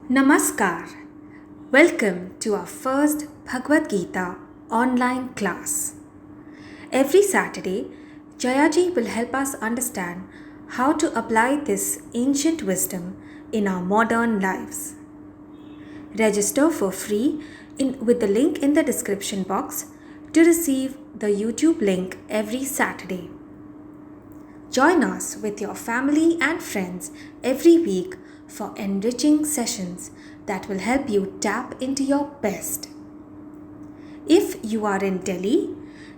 Namaskar. Welcome to our first Bhagavad Gita online class. Every Saturday, Jayaji will help us understand how to apply this ancient wisdom in our modern lives. Register for free with the link in the description box to receive the YouTube link every Saturday. Join us with your family and friends every week for enriching sessions that will help you tap into your best. If you are in Delhi,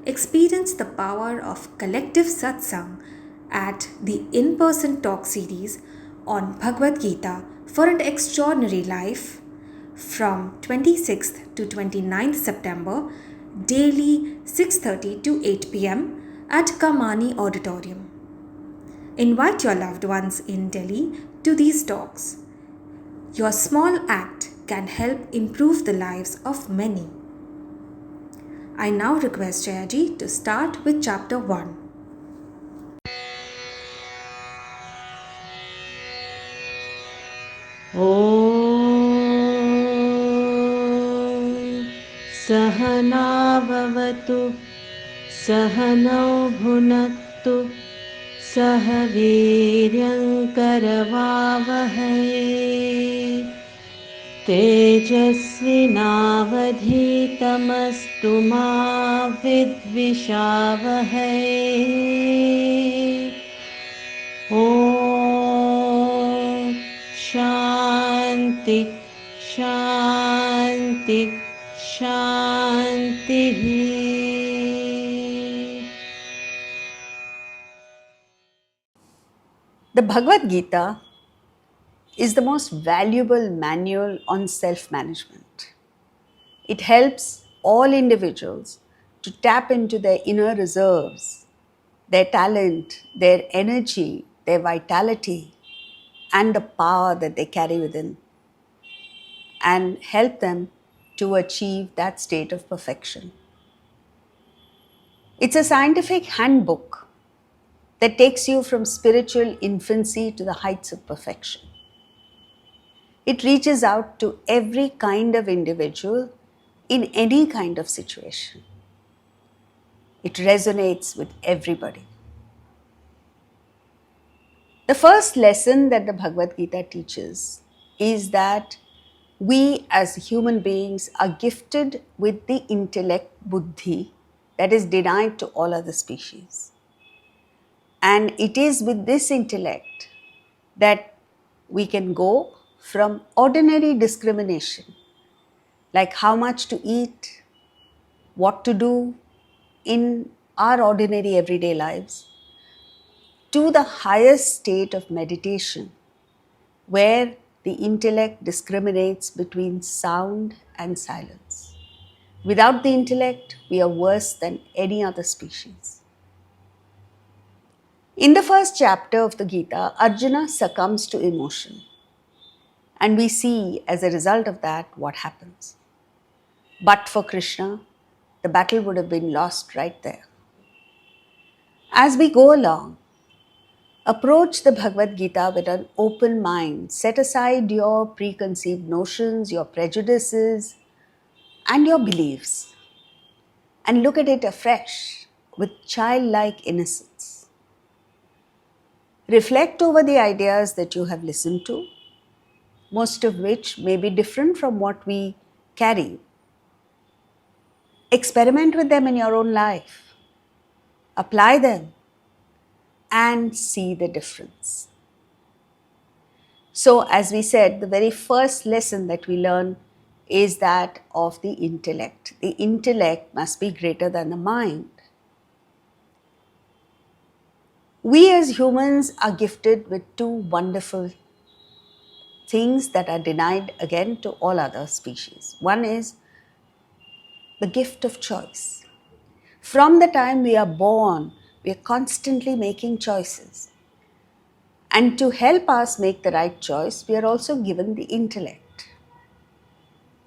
experience the power of collective satsang at the in person talk series on Bhagavad Gita for an extraordinary life from 26th to 29th September, daily 6:30 to 8 pm at Kamani Auditorium. Invite your loved ones in Delhi to these talks. Your small act can help improve the lives of many. I now request Jayaji to start with chapter 1. ॐ सहनाववतु सहनौ भुनक्तु सह वीर्यङ्करवावहै तेजस्विनावधीतमस्तु मा विद्विषावहै ॐ शान्ति शान्ति शान्तिः The Bhagavad Gita is the most valuable manual on self-management. It helps all individuals to tap into their inner reserves, their talent, their energy, their vitality, and the power that they carry within, and help them to achieve that state of perfection. It's a scientific handbook that takes you from spiritual infancy to the heights of perfection. It reaches out to every kind of individual in any kind of situation. It resonates with everybody. The first lesson that the Bhagavad Gita teaches is that we as human beings are gifted with the intellect buddhi that is denied to all other species. And it is with this intellect that we can go from ordinary discrimination, like how much to eat, what to do in our ordinary everyday lives, to the highest state of meditation, where the intellect discriminates between sound and silence. Without the intellect, we are worse than any other species. In the first chapter of the Gita, Arjuna succumbs to emotion. And we see as a result of that what happens. But for Krishna, the battle would have been lost right there. As we go along, approach the Bhagavad Gita with an open mind. Set aside your preconceived notions, your prejudices, and your beliefs, and look at it afresh with childlike innocence. Reflect over the ideas that you have listened to, most of which may be different from what we carry. Experiment with them in your own life. Apply them and see the difference. So, as we said, the very first lesson that we learn is that of the intellect. The intellect must be greater than the mind. We as humans are gifted with two wonderful things that are denied again to all other species. One is the gift of choice. From the time we are born, we are constantly making choices. And to help us make the right choice, we are also given the intellect.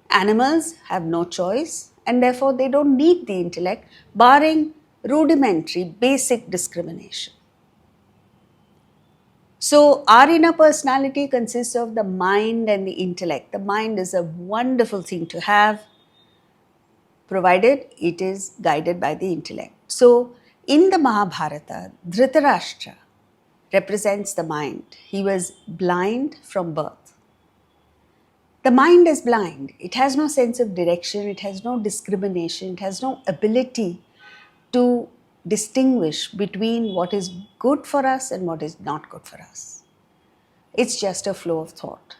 Animals have no choice, and therefore they don't need the intellect, barring rudimentary, basic discrimination. So, our inner personality consists of the mind and the intellect. The mind is a wonderful thing to have, provided it is guided by the intellect. So, in the Mahabharata, Dhritarashtra represents the mind. He was blind from birth. The mind is blind. It has no sense of direction, it has no discrimination, it has no ability to distinguish between what is good for us and what is not good for us. It's just a flow of thought.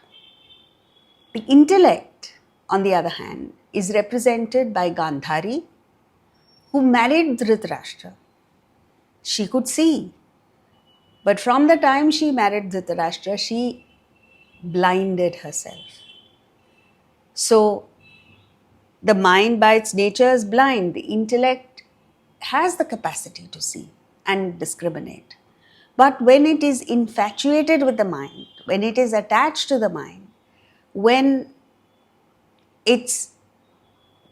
The intellect, on the other hand, is represented by Gandhari, who married Dhritarashtra. She could see, but from the time she married Dhritarashtra, she blinded herself. So, the mind by its nature is blind. The intellect has the capacity to see and discriminate. But when it is infatuated with the mind, when it is attached to the mind, when its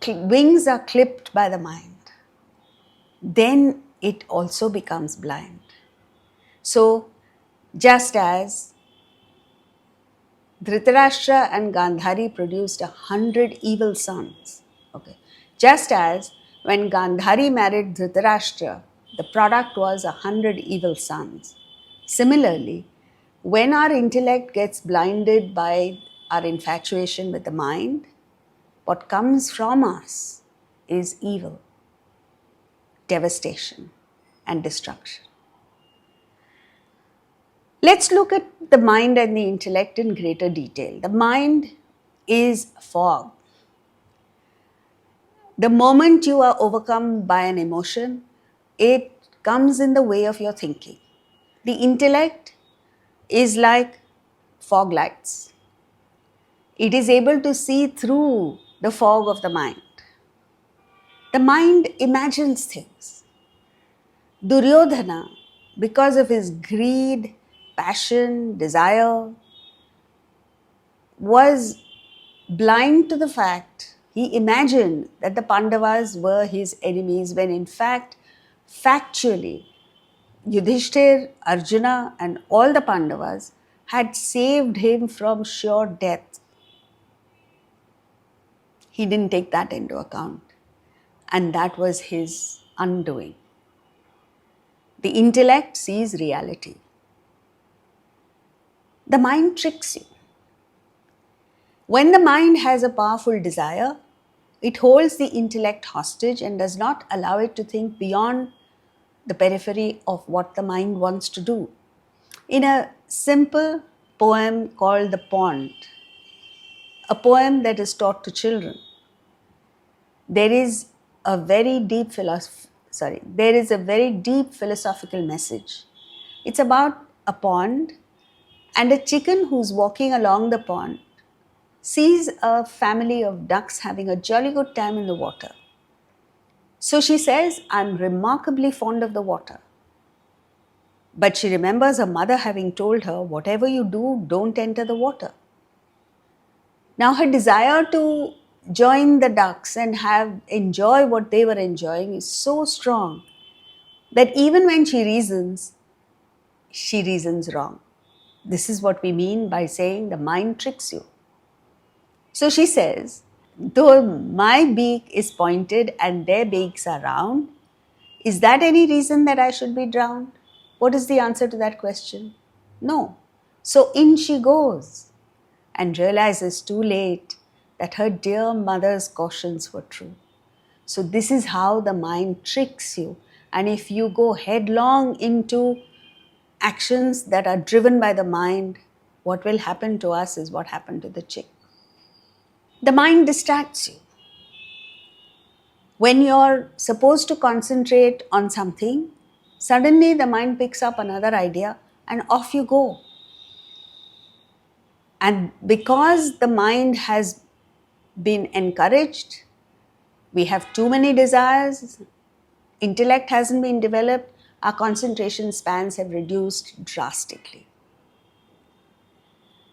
wings are clipped by the mind, then it also becomes blind. So, just as Dhritarashtra and Gandhari produced 100 evil sons, okay, just as when Gandhari married Dhritarashtra, the product was 100 evil sons. Similarly, when our intellect gets blinded by our infatuation with the mind, what comes from us is evil, devastation, and destruction. Let's look at the mind and the intellect in greater detail. The mind is fog. The moment you are overcome by an emotion, it comes in the way of your thinking. The intellect is like fog lights. It is able to see through the fog of the mind. The mind imagines things. Duryodhana, because of his greed, passion, desire, was blind to the fact. He imagined that the Pandavas were his enemies when in fact, factually, Yudhishthir, Arjuna and all the Pandavas had saved him from sure death. He didn't take that into account, and that was his undoing. The intellect sees reality. The mind tricks you. When the mind has a powerful desire, it holds the intellect hostage and does not allow it to think beyond the periphery of what the mind wants to do. In a simple poem called The Pond, a poem that is taught to children, there is a very deep philosophical message. It's about a pond, and a chicken who's walking along the pond sees a family of ducks having a jolly good time in the water. So she says, I'm remarkably fond of the water. But she remembers her mother having told her, whatever you do, don't enter the water. Now her desire to join the ducks and enjoy what they were enjoying is so strong that even when she reasons wrong. This is what we mean by saying the mind tricks you. So she says, though my beak is pointed and their beaks are round, is that any reason that I should be drowned? What is the answer to that question? No. So in she goes and realizes too late that her dear mother's cautions were true. So this is how the mind tricks you. And if you go headlong into actions that are driven by the mind, what will happen to us is what happened to the chick. The mind distracts you. When you're supposed to concentrate on something, suddenly the mind picks up another idea and off you go. And because the mind has been encouraged, we have too many desires, intellect hasn't been developed, our concentration spans have reduced drastically.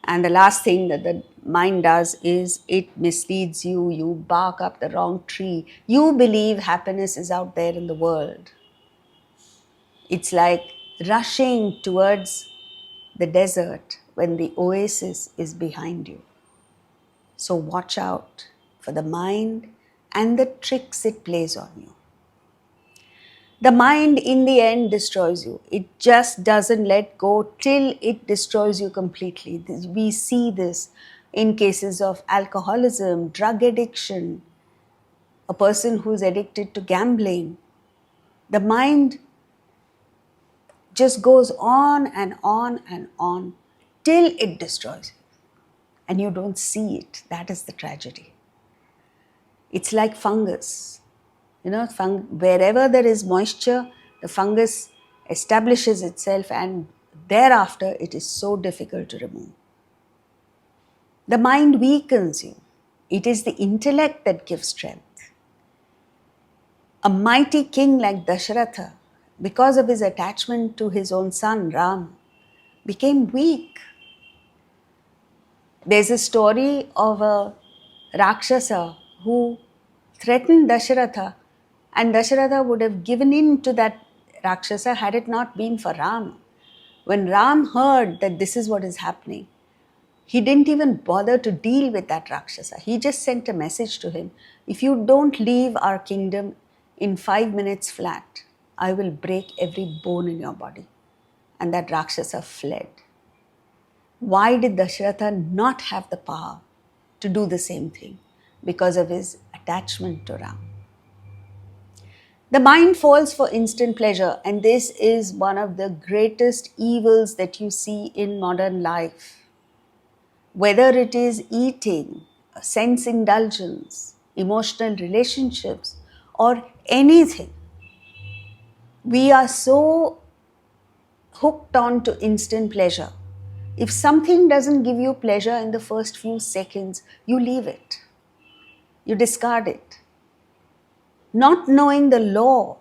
And the last thing that the mind does is it misleads you. You bark up the wrong tree. You believe happiness is out there in the world. It's like rushing towards the desert when the oasis is behind you. So watch out for the mind and the tricks it plays on you. The mind in the end destroys you. It just doesn't let go till it destroys you completely. We see this in cases of alcoholism, drug addiction, a person who's addicted to gambling. The mind just goes on and on and on till it destroys you. And you don't see it. That is the tragedy. It's like fungus. Wherever there is moisture, the fungus establishes itself, and thereafter it is so difficult to remove. The mind weakens you. It is the intellect that gives strength. A mighty king like Dasharatha, because of his attachment to his own son Ram, became weak. There's a story of a Rakshasa who threatened Dasharatha, and Dasharatha would have given in to that Rakshasa had it not been for Ram. When Ram heard that this is what is happening, he didn't even bother to deal with that Rakshasa. He just sent a message to him, if you don't leave our kingdom in 5 minutes flat, I will break every bone in your body. And that Rakshasa fled. Why did Dasharatha not have the power to do the same thing? Because of his attachment to Ram. The mind falls for instant pleasure, and this is one of the greatest evils that you see in modern life. Whether it is eating, sense indulgence, emotional relationships, or anything, we are so hooked on to instant pleasure. If something doesn't give you pleasure in the first few seconds, you leave it. You discard it. Not knowing the law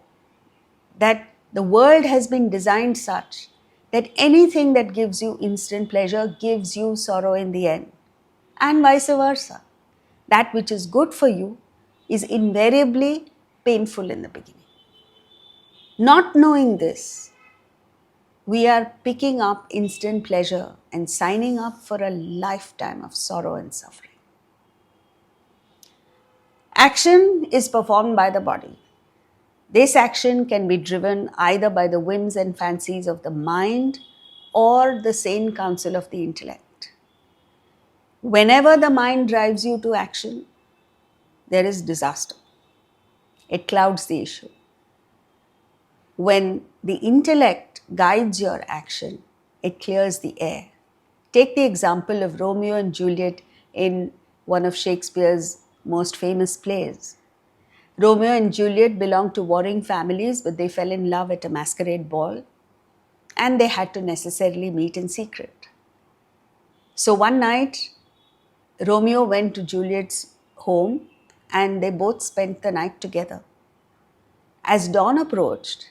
that the world has been designed such that anything that gives you instant pleasure gives you sorrow in the end, and vice versa. That which is good for you is invariably painful in the beginning. Not knowing this, we are picking up instant pleasure and signing up for a lifetime of sorrow and suffering. Action is performed by the body. This action can be driven either by the whims and fancies of the mind or the sane counsel of the intellect. Whenever the mind drives you to action, there is disaster. It clouds the issue. When the intellect guides your action, it clears the air. Take the example of Romeo and Juliet in one of Shakespeare's most famous plays. Romeo and Juliet belonged to warring families, but they fell in love at a masquerade ball, and they had to necessarily meet in secret. So one night, Romeo went to Juliet's home, and they both spent the night together. As dawn approached,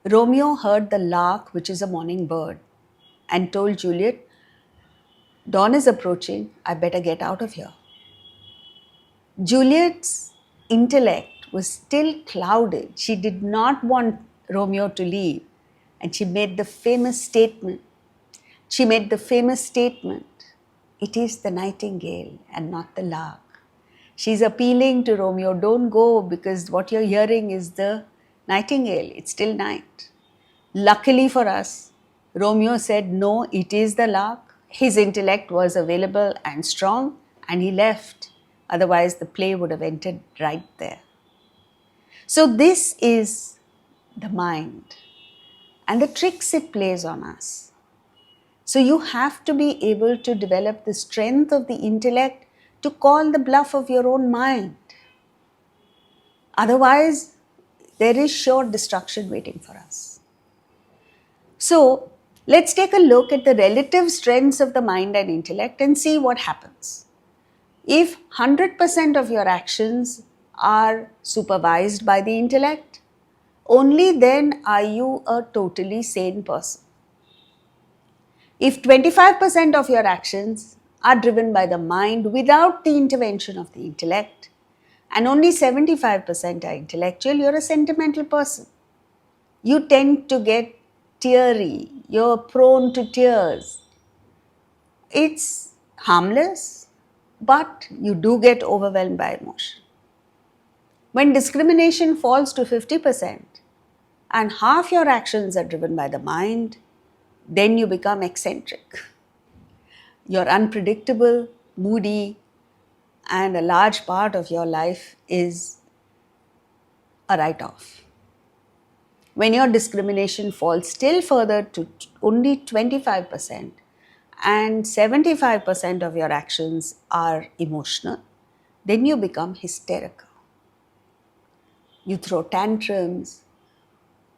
Romeo heard the lark, which is a morning bird, and told Juliet, dawn is approaching, I better get out of here. Juliet's intellect was still clouded. She did not want Romeo to leave, and she made the famous statement. It is the nightingale and not the lark. She's appealing to Romeo, don't go, because what you're hearing is the nightingale. It's still night. Luckily for us, Romeo said, no, it is the lark. His intellect was available and strong, and he left. Otherwise, the play would have ended right there. So this is the mind and the tricks it plays on us. So you have to be able to develop the strength of the intellect to call the bluff of your own mind. Otherwise, there is sure destruction waiting for us. So let's take a look at the relative strengths of the mind and intellect and see what happens. If 100% of your actions are supervised by the intellect, only then are you a totally sane person. If 25% of your actions are driven by the mind without the intervention of the intellect, and only 75% are intellectual, you're a sentimental person. You tend to get teary, you're prone to tears. It's harmless, but you do get overwhelmed by emotion. When discrimination falls to 50% and half your actions are driven by the mind, then you become eccentric. You're unpredictable, moody, and a large part of your life is a write-off. When your discrimination falls still further to only 25% and 75% of your actions are emotional, then you become hysterical. You throw tantrums,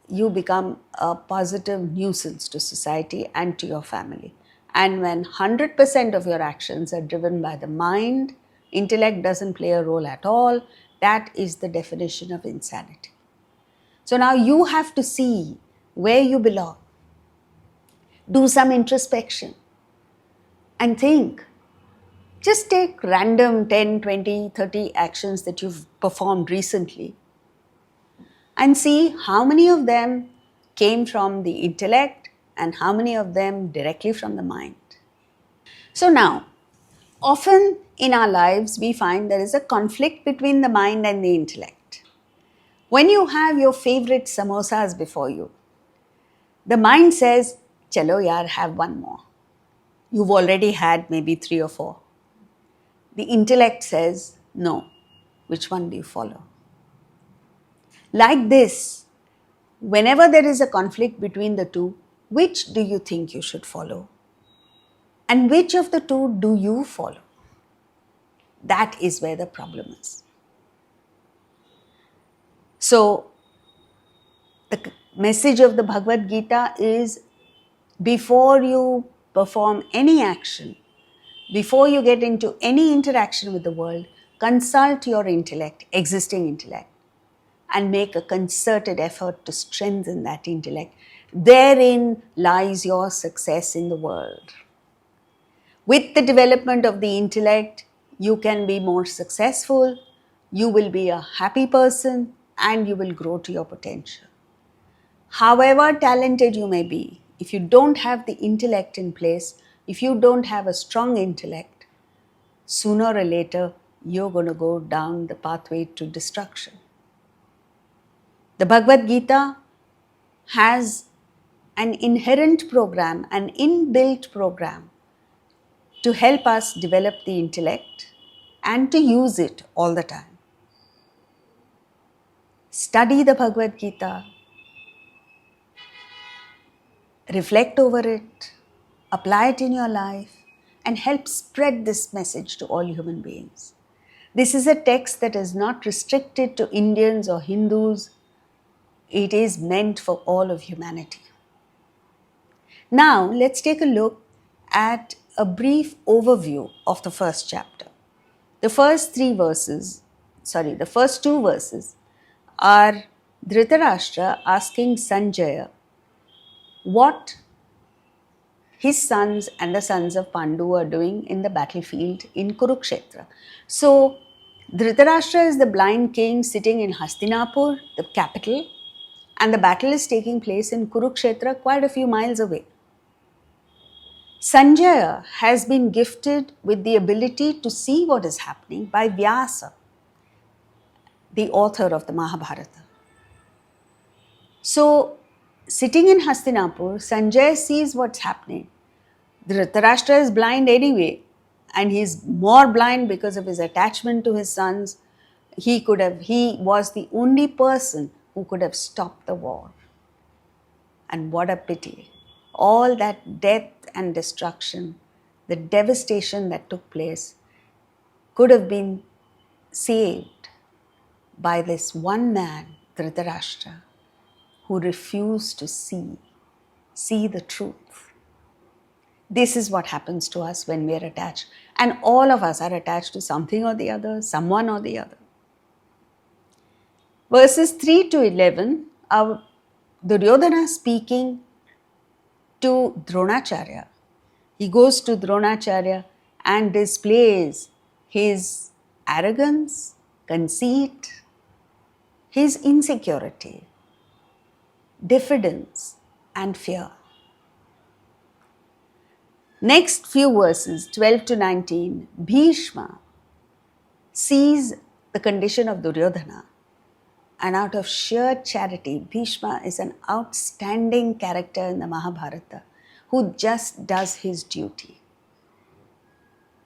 you become a positive nuisance to society and to your family. And when 100% of your actions are driven by the mind, intellect doesn't play a role at all, that is the definition of insanity. So now you have to see where you belong. Do some introspection and think. Just take random 10, 20, 30 actions that you've performed recently and see how many of them came from the intellect and how many of them directly from the mind. So now, often in our lives, we find there is a conflict between the mind and the intellect. When you have your favorite samosas before you, the mind says, "Chalo yaar, have one more." You've already had maybe 3 or 4. The intellect says, "No, which one do you follow?" Like this, whenever there is a conflict between the two, which do you think you should follow? And which of the two do you follow? That is where the problem is. So, the message of the Bhagavad Gita is, before you perform any action, before you get into any interaction with the world, consult your intellect, existing intellect, and make a concerted effort to strengthen that intellect. Therein lies your success in the world. With the development of the intellect, you can be more successful, you will be a happy person, and you will grow to your potential. However talented you may be, if you don't have the intellect in place, if you don't have a strong intellect, sooner or later, you're going to go down the pathway to destruction. The Bhagavad Gita has an inherent program, an inbuilt program to help us develop the intellect and to use it all the time. Study the Bhagavad Gita, reflect over it, apply it in your life, and help spread this message to all human beings. This is a text that is not restricted to Indians or Hindus. It is meant for all of humanity. Now, let's take a look at a brief overview of the first chapter. The first two verses are Dhritarashtra asking Sanjaya what his sons and the sons of Pandu are doing in the battlefield in Kurukshetra. So, Dhritarashtra is the blind king sitting in Hastinapur, the capital, and the battle is taking place in Kurukshetra, quite a few miles away. Sanjaya has been gifted with the ability to see what is happening by Vyasa, the author of the Mahabharata. So, sitting in Hastinapur, Sanjaya sees what's happening. Dhritarashtra is blind anyway, and he's more blind because of his attachment to his sons. He was the only person who could have stopped the war. And what a pity. All that death and destruction, the devastation that took place, could have been saved by this one man, Dhritarashtra, who refused to see the truth. This is what happens to us when we are attached. And all of us are attached to something or the other, someone or the other. Verses 3 to 11 are Duryodhana speaking to Dronacharya. He goes to Dronacharya and displays his arrogance, conceit, his insecurity, diffidence, and fear. Next few verses, 12 to 19, Bhishma sees the condition of Duryodhana, and out of sheer charity, Bhishma is an outstanding character in the Mahabharata who just does his duty.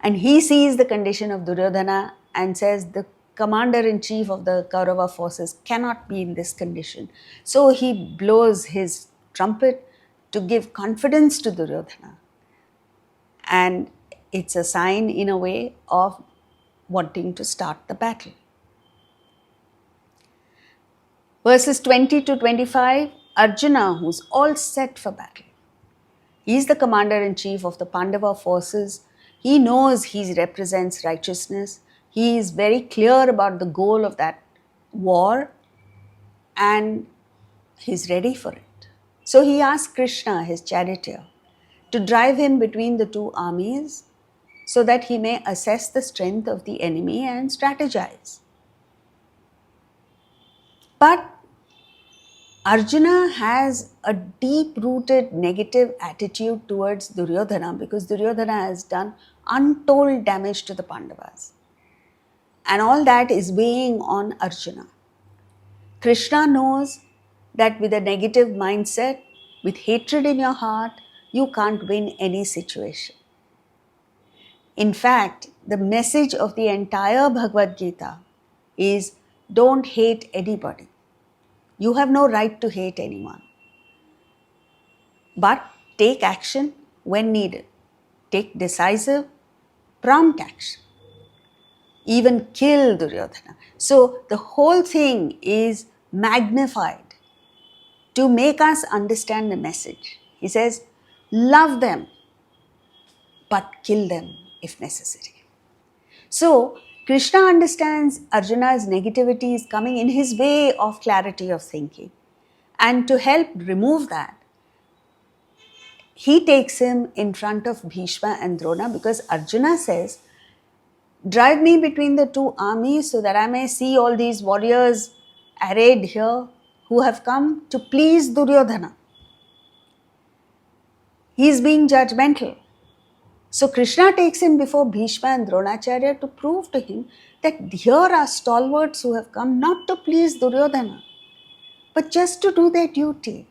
And he sees the condition of Duryodhana and says the commander-in-chief of the Kaurava forces cannot be in this condition. So he blows his trumpet to give confidence to Duryodhana. And it's a sign, in a way, of wanting to start the battle. Verses 20 to 25, Arjuna, who's all set for battle. He's the commander-in-chief of the Pandava forces. He knows he represents righteousness. He is very clear about the goal of that war, and he's ready for it. So he asks Krishna, his charioteer, to drive him between the two armies so that he may assess the strength of the enemy and strategize. But Arjuna has a deep-rooted negative attitude towards Duryodhana because Duryodhana has done untold damage to the Pandavas. And all that is weighing on Arjuna. Krishna knows that with a negative mindset, with hatred in your heart, you can't win any situation. In fact, the message of the entire Bhagavad Gita is don't hate anybody. You have no right to hate anyone. But take action when needed. Take decisive, prompt action. Even kill Duryodhana. So the whole thing is magnified to make us understand the message. He says, love them, but kill them if necessary. So Krishna understands Arjuna's negativity is coming in his way of clarity of thinking. And to help remove that, he takes him in front of Bhishma and Drona because Arjuna says, drive me between the two armies so that I may see all these warriors arrayed here who have come to please Duryodhana. He is being judgmental. So Krishna takes him before Bhishma and Dronacharya to prove to him that here are stalwarts who have come not to please Duryodhana, but just to do their duty.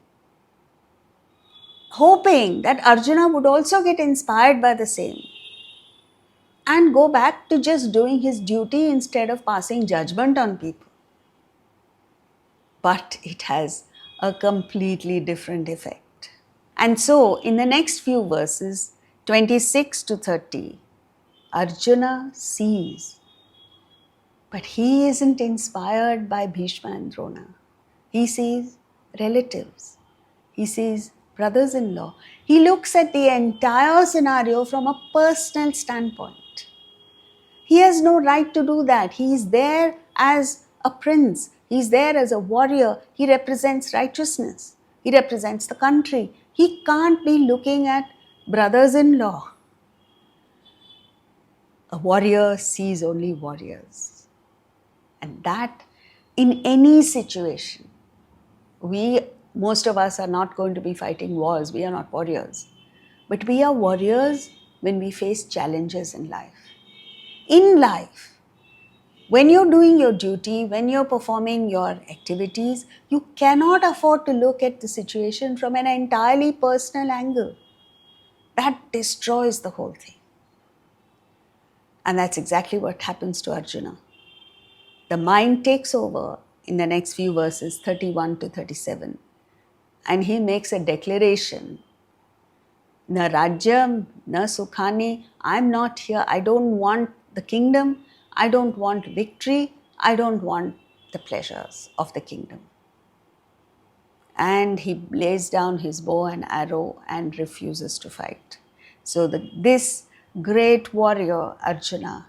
Hoping that Arjuna would also get inspired by the same and go back to just doing his duty instead of passing judgment on people. But it has a completely different effect. And so in the next few verses, 26 to 30, Arjuna sees, but he isn't inspired by Bhishma and Drona. He sees relatives. He sees brothers-in-law. He looks at the entire scenario from a personal standpoint. He has no right to do that. He is there as a prince. He is there as a warrior. He represents righteousness. He represents the country. He can't be looking at brothers-in-law. A warrior sees only warriors. And that, in any situation, most of us are not going to be fighting wars. We are not warriors. But we are warriors when we face challenges in life. In life, when you're doing your duty, when you're performing your activities, you cannot afford to look at the situation from an entirely personal angle. That destroys the whole thing. And that's exactly what happens to Arjuna. The mind takes over in the next few verses, 31 to 37. And he makes a declaration. Na rajyam, na sukhani, I'm not here. I don't want the kingdom. I don't want victory. I don't want the pleasures of the kingdom. And he lays down his bow and arrow and refuses to fight. So this great warrior, Arjuna,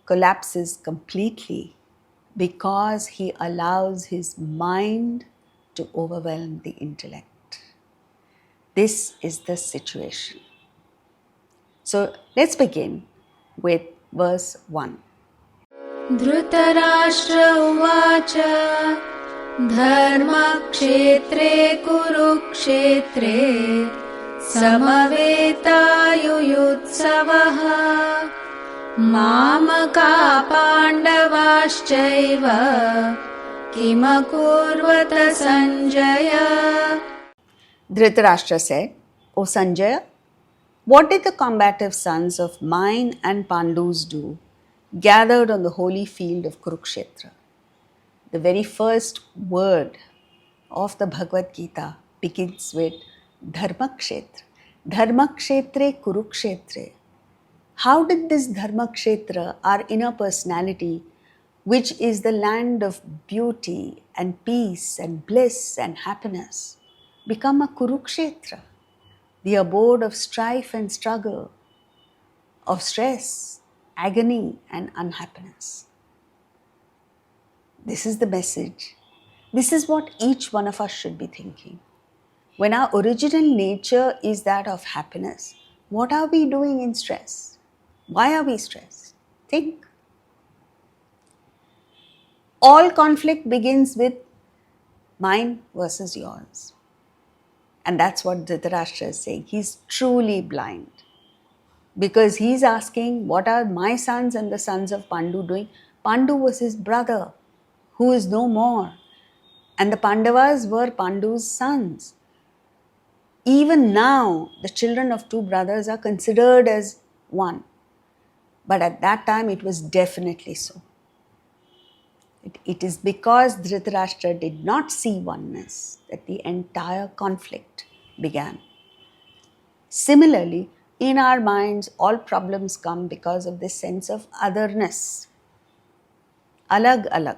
collapses completely because he allows his mind to overwhelm the intellect. This is the situation. So let's begin with verse 1. Dhritarashtra उवाच धर्मक्षेत्रे कुरुक्षेत्रे समवेतायुयुत्सवः मामका पाण्डवाश्चैव किमकुर्वत Sanjay. Dhritarashtra said, O Sanjaya, what did the combative sons of mine and Pandus do, gathered on the holy field of Kurukshetra? The very first word of the Bhagavad Gita begins with Dharmakshetra. Dharmakshetre Kurukshetre. How did this Dharmakshetra, our inner personality, which is the land of beauty and peace and bliss and happiness, become a Kurukshetra, the abode of strife and struggle, of stress, agony, and unhappiness? This is the message. This is what each one of us should be thinking. When our original nature is that of happiness, what are we doing in stress? Why are we stressed? Think. All conflict begins with mine versus yours. And that's what Dhritarashtra is saying. He's truly blind. Because he's asking, what are my sons and the sons of Pandu doing? Pandu was his brother, who is no more. And the Pandavas were Pandu's sons. Even now, the children of two brothers are considered as one. But at that time, it was definitely so. It is because Dhritarashtra did not see oneness that the entire conflict began. Similarly, in our minds, all problems come because of this sense of otherness. Alag alag.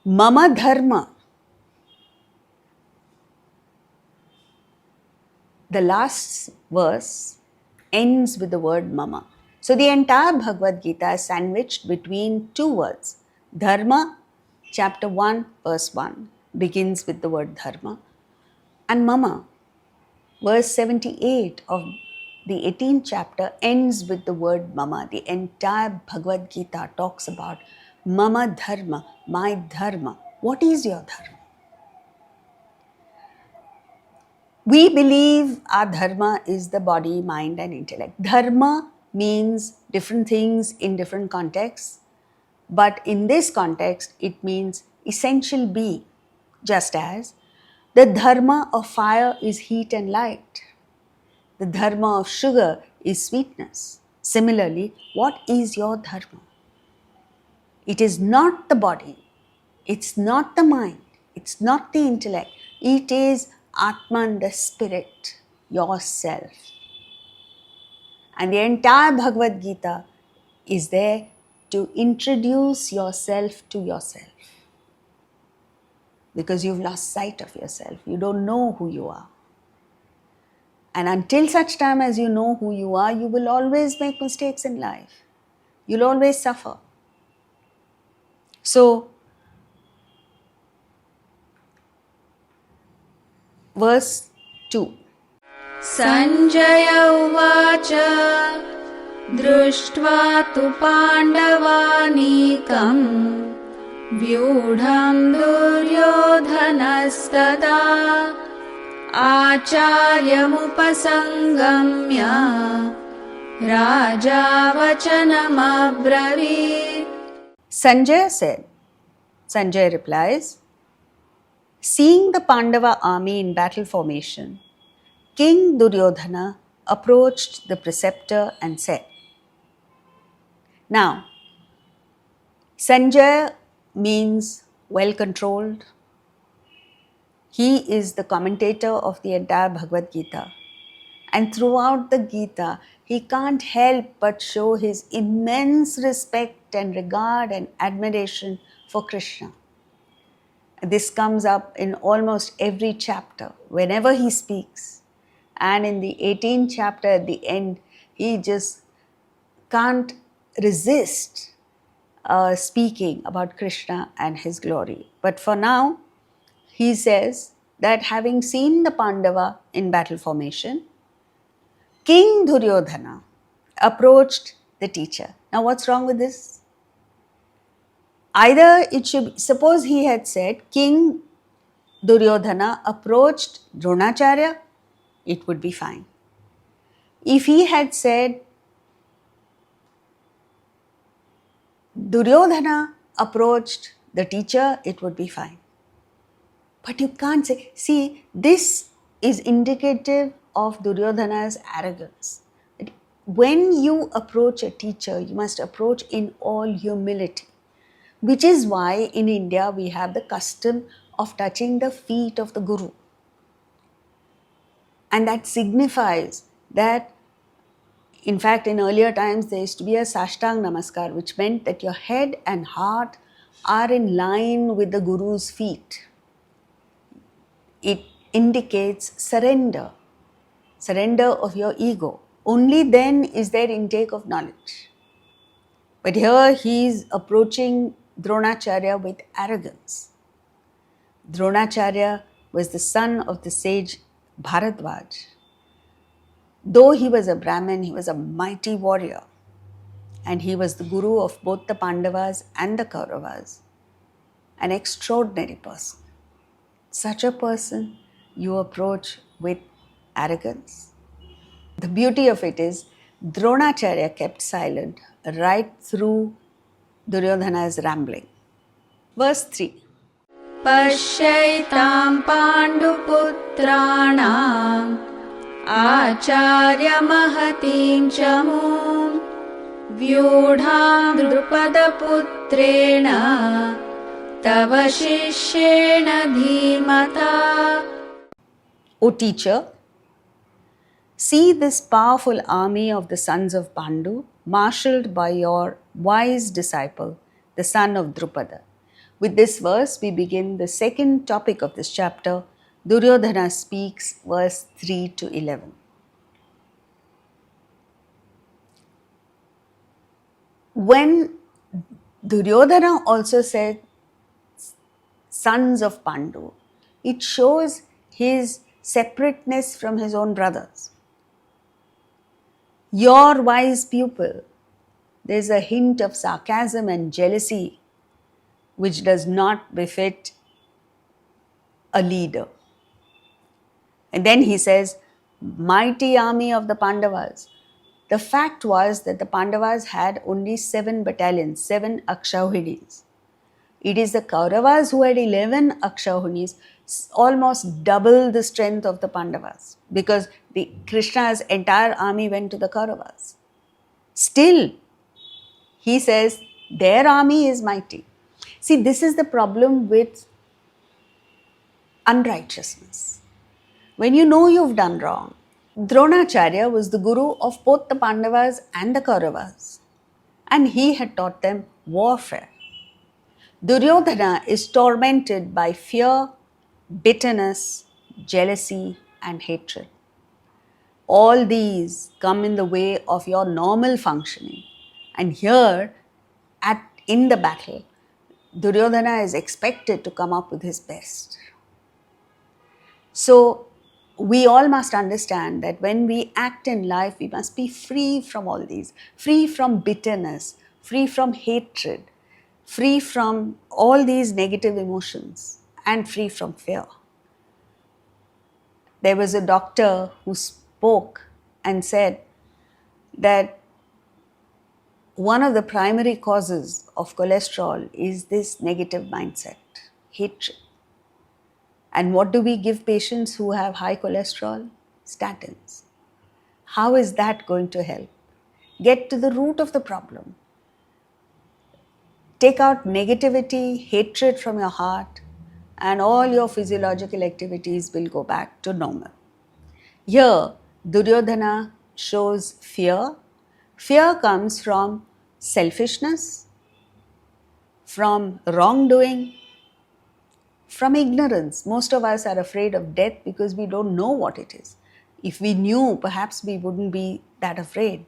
Mama dharma. The last verse ends with the word mama. So the entire Bhagavad Gita is sandwiched between two words. Dharma, chapter 1, verse 1, begins with the word dharma. And mama, verse 78 of the 18th chapter ends with the word mama. The entire Bhagavad Gita talks about mama dharma, my dharma. What is your dharma? We believe our dharma is the body, mind, and intellect. Dharma means different things in different contexts, but in this context, it means essential be, just as the dharma of fire is heat and light. The dharma of sugar is sweetness. Similarly, what is your dharma? It is not the body, it's not the mind, it's not the intellect, it is Atman, the spirit, yourself. And the entire Bhagavad Gita is there to introduce yourself to yourself. Because you've lost sight of yourself. You don't know who you are. And until such time as you know who you are, you will always make mistakes in life. You'll always suffer. So, verse 2. Sanjay उवाच दृष्ट्वा तु पाण्डवानीकम् व्यूढम् दुर्योधनस्तदा आचार्यमुपसङ्गम्य राजा वचनमब्रवीत्. Sanjaya said, Sanjaya replies, seeing the Pandava army in battle formation, King Duryodhana approached the preceptor and said, now, Sanjaya means well controlled. He is the commentator of the entire Bhagavad Gita. And throughout the Gita, he can't help but show his immense respect and regard and admiration for Krishna. This comes up in almost every chapter, whenever he speaks. And in the 18th chapter at the end, he just can't resist speaking about Krishna and his glory. But for now, he says that having seen the Pandava in battle formation, King Duryodhana approached the teacher. Now, what's wrong with this? Either it should, suppose he had said, King Duryodhana approached Dronacharya, it would be fine. If he had said, Duryodhana approached the teacher, it would be fine. But you can't say, see, this is indicative of Duryodhana's arrogance. When you approach a teacher, you must approach in all humility, which is why in India we have the custom of touching the feet of the Guru. And that signifies that, in fact, in earlier times there used to be a Sashtang Namaskar, which meant that your head and heart are in line with the Guru's feet. It indicates surrender of your ego. Only then is there intake of knowledge. But here he is approaching Dronacharya with arrogance. Dronacharya was the son of the sage Bharadwaj. Though he was a Brahmin, he was a mighty warrior. And he was the guru of both the Pandavas and the Kauravas. An extraordinary person. Such a person you approach with arrogance. The beauty of it is, Dronacharya kept silent right through Duryodhana's rambling. Verse 3. पश्यैतां पाण्डुपुत्राणाम् आचार्यमहतीं च मूं व्यूढां द्रुपदपुत्रेण तव शिष्येण धीमता. O teacher, see this powerful army of the sons of Pandu, marshalled by your wise disciple, the son of Drupada. With this verse, we begin the second topic of this chapter. Duryodhana speaks, verse 3 to 11. When Duryodhana also said sons of Pandu, it shows his separateness from his own brothers. Your wise pupil. There's a hint of sarcasm and jealousy which does not befit a leader. And then he says, mighty army of the Pandavas. The fact was that the Pandavas had only 7 battalions, 7 Akshauhinis. It is the Kauravas who had 11 Akshauhinis, almost double the strength of the Pandavas, because the Krishna's entire army went to the Kauravas. Still, he says their army is mighty. See, this is the problem with unrighteousness. When you know you've done wrong, Dronacharya was the guru of both the Pandavas and the Kauravas, and he had taught them warfare. Duryodhana is tormented by fear, bitterness, jealousy, and hatred. All these come in the way of your normal functioning. And here, in the battle, Duryodhana is expected to come up with his best. So, we all must understand that when we act in life, we must be free from all these, free from bitterness, free from hatred, free from all these negative emotions, and free from fear. There was a doctor who spoke and said that one of the primary causes of cholesterol is this negative mindset, hatred. And what do we give patients who have high cholesterol? Statins. How is that going to help? Get to the root of the problem. Take out negativity, hatred from your heart, and all your physiological activities will go back to normal. Here, Duryodhana shows fear. Fear comes from selfishness, from wrongdoing, from ignorance. Most of us are afraid of death because we don't know what it is. If we knew, perhaps we wouldn't be that afraid.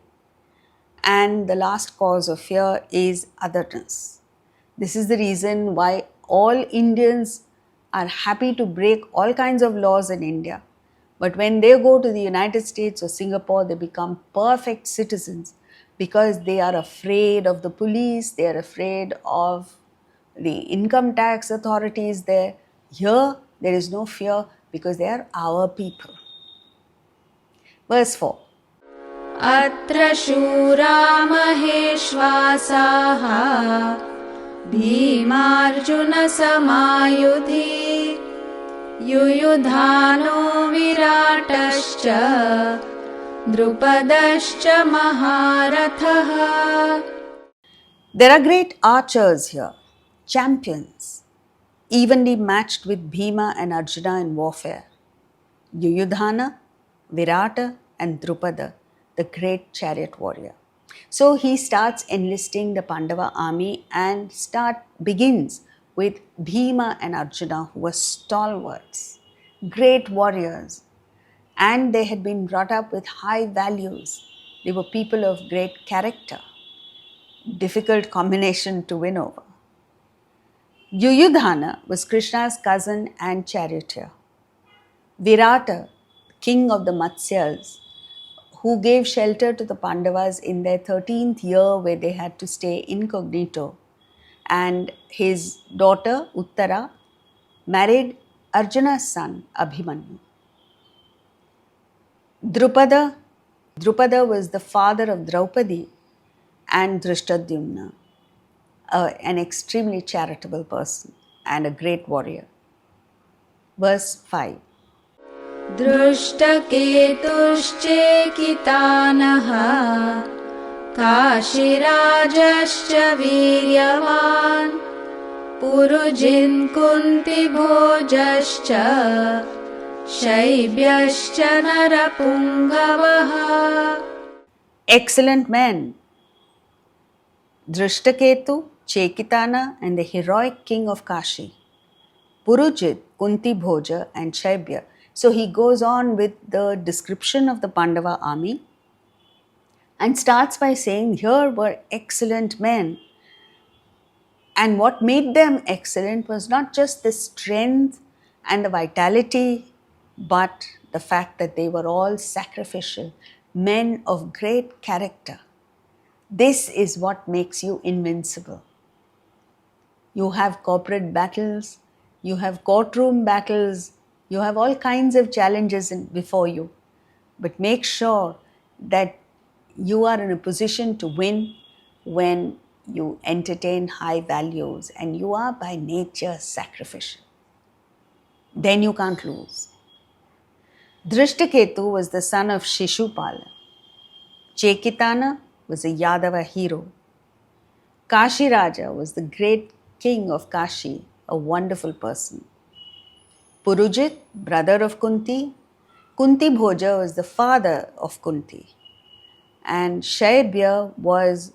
And the last cause of fear is otherness. This is the reason why all Indians are happy to break all kinds of laws in India. But when they go to the United States or Singapore, they become perfect citizens because they are afraid of the police, they are afraid of the income tax authority is there. Here, there is no fear because they are our people. Verse 4. अत्र शूरा महेश्वासाः भीमार्जुनसमायुधि युयुधानो विराटश्च द्रुपदश्च महारथः. There are great archers here, champions, evenly matched with Bhima and Arjuna in warfare. Yuyudhana, Virata, and Drupada, the great chariot warrior. So he starts enlisting the Pandava army and begins with Bhima and Arjuna, who were stalwarts, great warriors, and they had been brought up with high values. They were people of great character. Difficult combination to win over. Yuyudhana was Krishna's cousin and charioteer. Virata, king of the Matsyas, who gave shelter to the Pandavas in their 13th year where they had to stay incognito. And his daughter Uttara married Arjuna's son Abhimanyu. Drupada was the father of Draupadi and Drishtadyumna, an extremely charitable person and a great warrior. Verse 5. दृष्टकेतुश्चेकितानः काशीराजश्च वीर्यवान् पुरुजिन् कुन्तिभोजश्च शैब्यश्च नरपुङ्गवः. Excellent men. Drishtaketu, Chekitana, and the heroic king of Kashi. Purujit, Kunti Bhoja, and Shaibya. So he goes on with the description of the Pandava army and starts by saying, here were excellent men. And what made them excellent was not just the strength and the vitality, but the fact that they were all sacrificial, men of great character. This is what makes you invincible. You have corporate battles, you have courtroom battles, you have all kinds of challenges before you. But make sure that you are in a position to win when you entertain high values and you are by nature sacrificial. Then you can't lose. Drishtaketu was the son of Shishupala. Chekitana was a Yadava hero. Kashi Raja was the great king of Kashi, a wonderful person. Purujit, brother of Kunti. Kunti Bhoja was the father of Kunti. And Shaibya was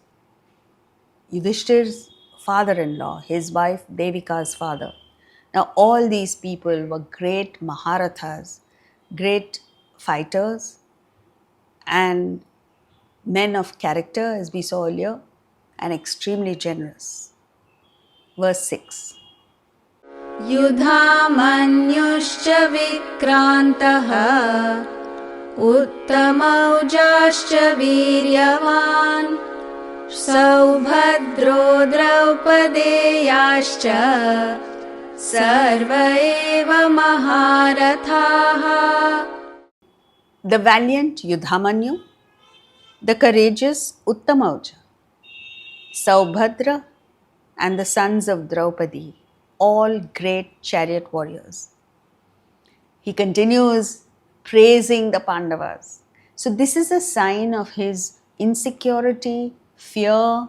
Yudhishthir's father-in-law, his wife Devika's father. Now all these people were great Maharathas, great fighters and men of character, as we saw earlier, and extremely generous. Verse 6. युधामन्युश्च विक्रान्तः उत्तमौजाश्च वीर्यवान् सौभद्रो द्रौपदेयाश्च सर्व एव महारथाः. The valiant Yudhamanyu, the courageous Uttamauja, Saubhadra, and the sons of Draupadi, all great chariot warriors. He continues praising the Pandavas. So this is a sign of his insecurity, fear,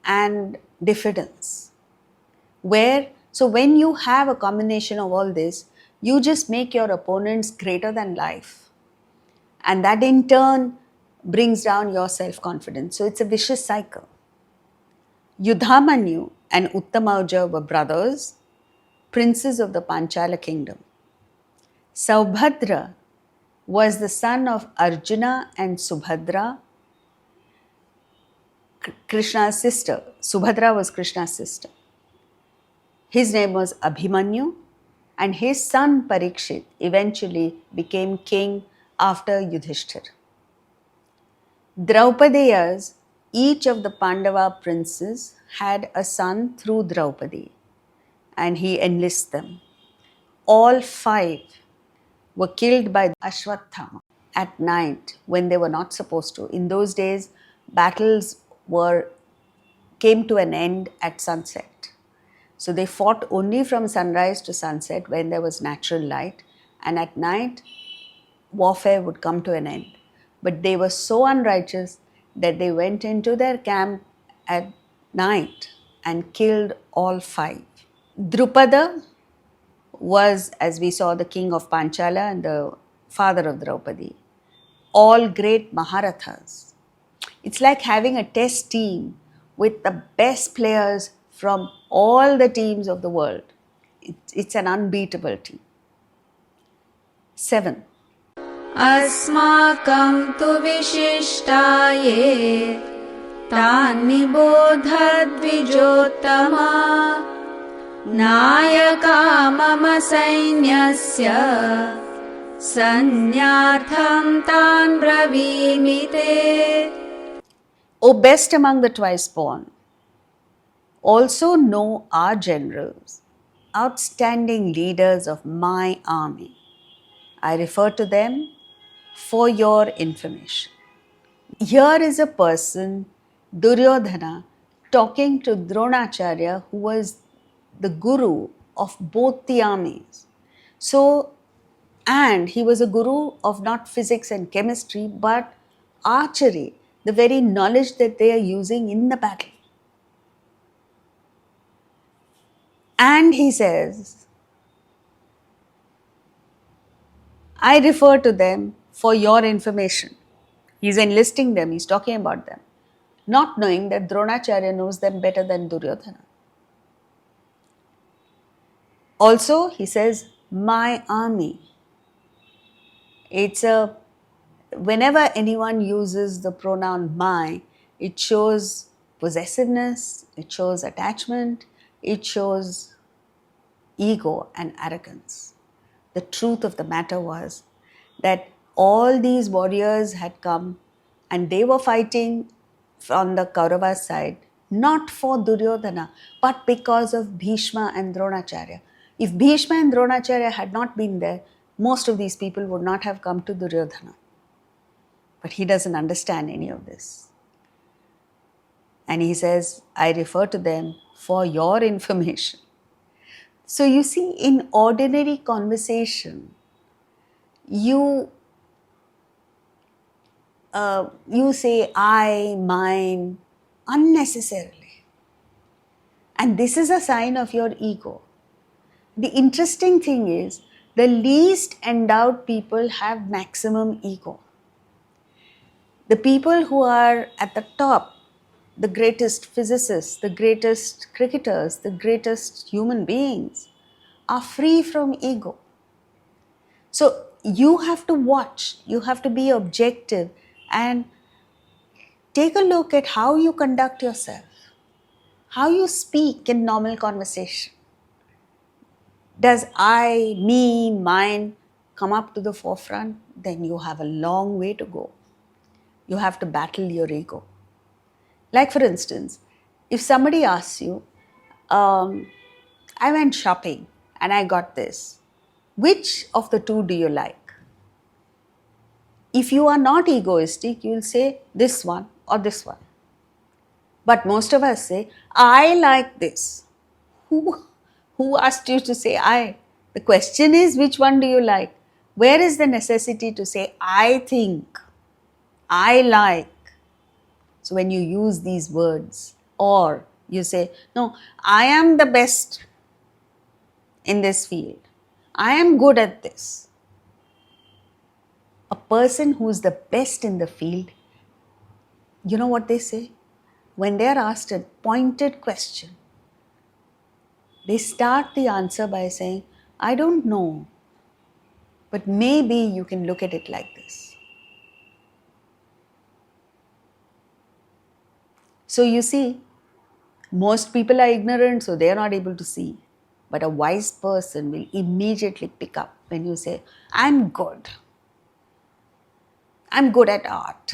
and diffidence. So when you have a combination of all this, you just make your opponents greater than life. And that in turn brings down your self-confidence. So it's a vicious cycle. Yudhamanyu and Uttamauja were brothers, princes of the Panchala kingdom. Saubhadra was the son of Arjuna and Subhadra, Krishna's sister. Subhadra was Krishna's sister. His name was Abhimanyu, and his son Parikshit eventually became king after Yudhishthir. Draupadeyas, each of the Pandava princes, had a son through Draupadi and he enlists them. All 5 were killed by Ashwatthama at night when they were not supposed to. In those days, battles came to an end at sunset. So they fought only from sunrise to sunset when there was natural light, and at night, warfare would come to an end. But they were so unrighteous that they went into their camp at night and killed all 5. Drupada was, as we saw, the king of Panchala and the father of Draupadi. All great Maharathas. It's like having a test team with the best players from all the teams of the world. It's an unbeatable team. 7. अस्माकं तु विशिष्टाये तान् निबोधद्विजोत्तमा नायका मम सैन्यस्य सन्न्यार्थं तान् ब्रवीमि ते. O best among the twice born, also know our generals, outstanding leaders of my army. I refer to them for your information. Here is a person, Duryodhana, talking to Dronacharya, who was the guru of both the armies. So, and he was a guru of not physics and chemistry, but archery, the very knowledge that they are using in the battle. And he says, I refer to them for your information. He's enlisting them, he's talking about them, not knowing that Dronacharya knows them better than Duryodhana. Also, he says, my army. Whenever anyone uses the pronoun my, it shows possessiveness, it shows attachment, it shows ego and arrogance. The truth of the matter was that all these warriors had come and they were fighting on the Kaurava side, not for Duryodhana, but because of Bhishma and Dronacharya. If Bhishma and Dronacharya had not been there, most of these people would not have come to Duryodhana. But he doesn't understand any of this. And he says, I refer to them for your information. So you see, in ordinary conversation, you say I, mine, unnecessarily. And this is a sign of your ego. The interesting thing is, the least endowed people have maximum ego. The people who are at the top, the greatest physicists, the greatest cricketers, the greatest human beings, are free from ego. So you have to watch, you have to be objective and take a look at how you conduct yourself, how you speak in normal conversation. Does I, me, mine come up to the forefront? Then you have a long way to go. You have to battle your ego. Like for instance, if somebody asks you, I went shopping and I got this. Which of the two do you like? If you are not egoistic, you will say this one or this one. But most of us say, I like this. Who asked you to say I? The question is, which one do you like? Where is the necessity to say, I think, I like? So when you use these words, or you say, no, I am the best in this field. I am good at this. A person who is the best in the field, you know what they say? When they are asked a pointed question, they start the answer by saying, I don't know, but maybe you can look at it like this. So you see, most people are ignorant, so they are not able to see. But a wise person will immediately pick up when you say, I'm good. I'm good at art.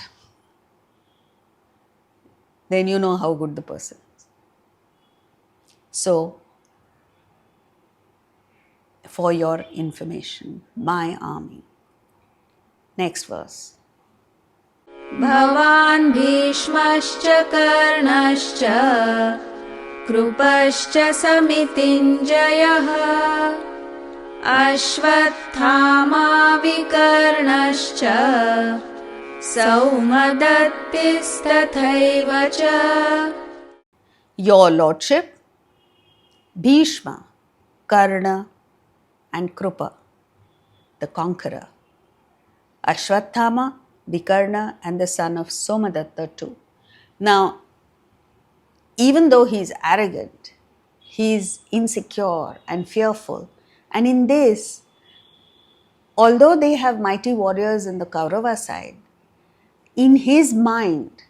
Then you know how good the person is. So, for your information, my army. Next verse. भवान् भीष्मश्च कर्णश्च कृपश्च समितिञ्जयः अश्वत्थामा विकर्णश्च सौमदत्तिस्तथैव च. Your Lordship, Bhishma, Karna and Krupa, the conqueror, Ashwatthama, Vikarna and the son of Somadatta too. Now, even though he is arrogant, he is insecure and fearful, and in this, although they have mighty warriors in the Kaurava side, in his mind,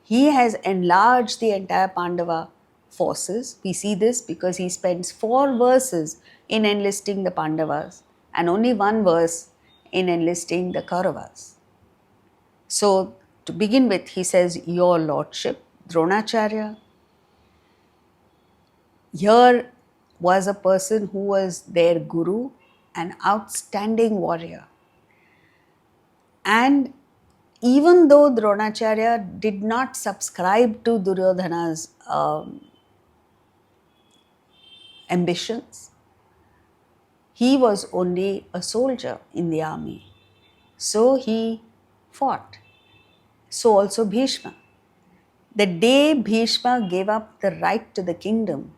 he has enlarged the entire Pandava forces. We see this because he spends 4 verses in enlisting the Pandavas and only 1 verse in enlisting the Kauravas. So, to begin with, he says, Your Lordship, Dronacharya. Here was a person who was their guru, an outstanding warrior. And even though Dronacharya did not subscribe to Duryodhana's ambitions, he was only a soldier in the army. So he fought. So also Bhishma. The day Bhishma gave up the right to the kingdom,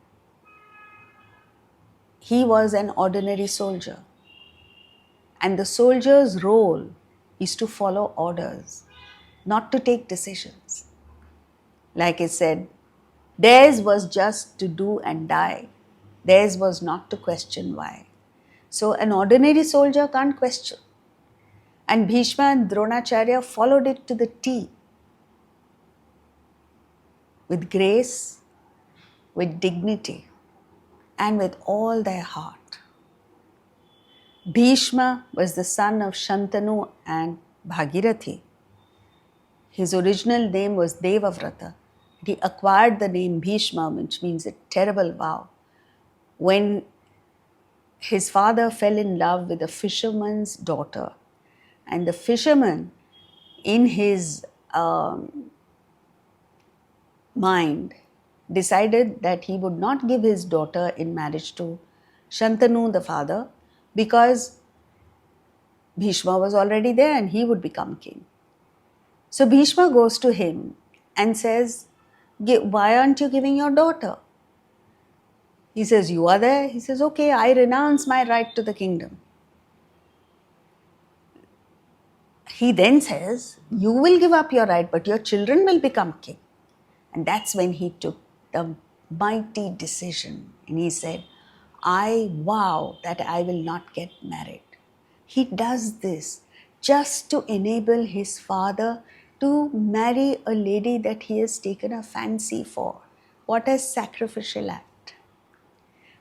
he was an ordinary soldier. And the soldier's role is to follow orders, not to take decisions. Like I said, theirs was just to do and die. Theirs was not to question why. So an ordinary soldier can't question. And Bhishma and Dronacharya followed it to the T. With grace, with dignity, and with all their heart. Bhishma was the son of Shantanu and Bhagirathi. His original name was Devavrata. He acquired the name Bhishma, which means a terrible vow, when his father fell in love with a fisherman's daughter. And the fisherman, in his mind, decided that he would not give his daughter in marriage to Shantanu, the father, because Bhishma was already there and he would become king. So Bhishma goes to him and says, why aren't you giving your daughter? He says, you are there? He says, okay, I renounce my right to the kingdom. He then says, you will give up your right, but your children will become king. And that's when he took the mighty decision. And he said, I vow that I will not get married. He does this just to enable his father to marry a lady that he has taken a fancy for. What a sacrificial act.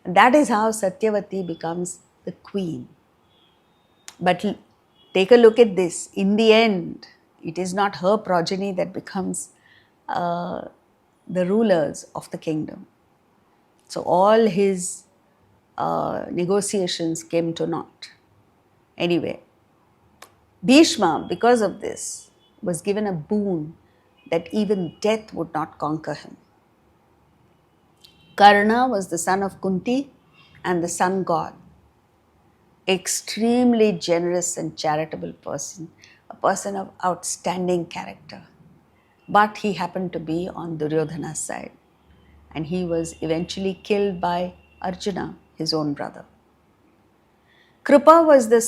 And that is how Satyavati becomes the queen. But take a look at this. In the end, it is not her progeny that becomes the rulers of the kingdom. So all his negotiations came to naught. Anyway, Bhishma, because of this, was given a boon that even death would not conquer him. Karna was the son of Kunti and the sun god. Extremely generous and charitable person, a person of outstanding character. But he happened to be on Duryodhana's side, and he was eventually killed by Arjuna, his own brother. Krupa was the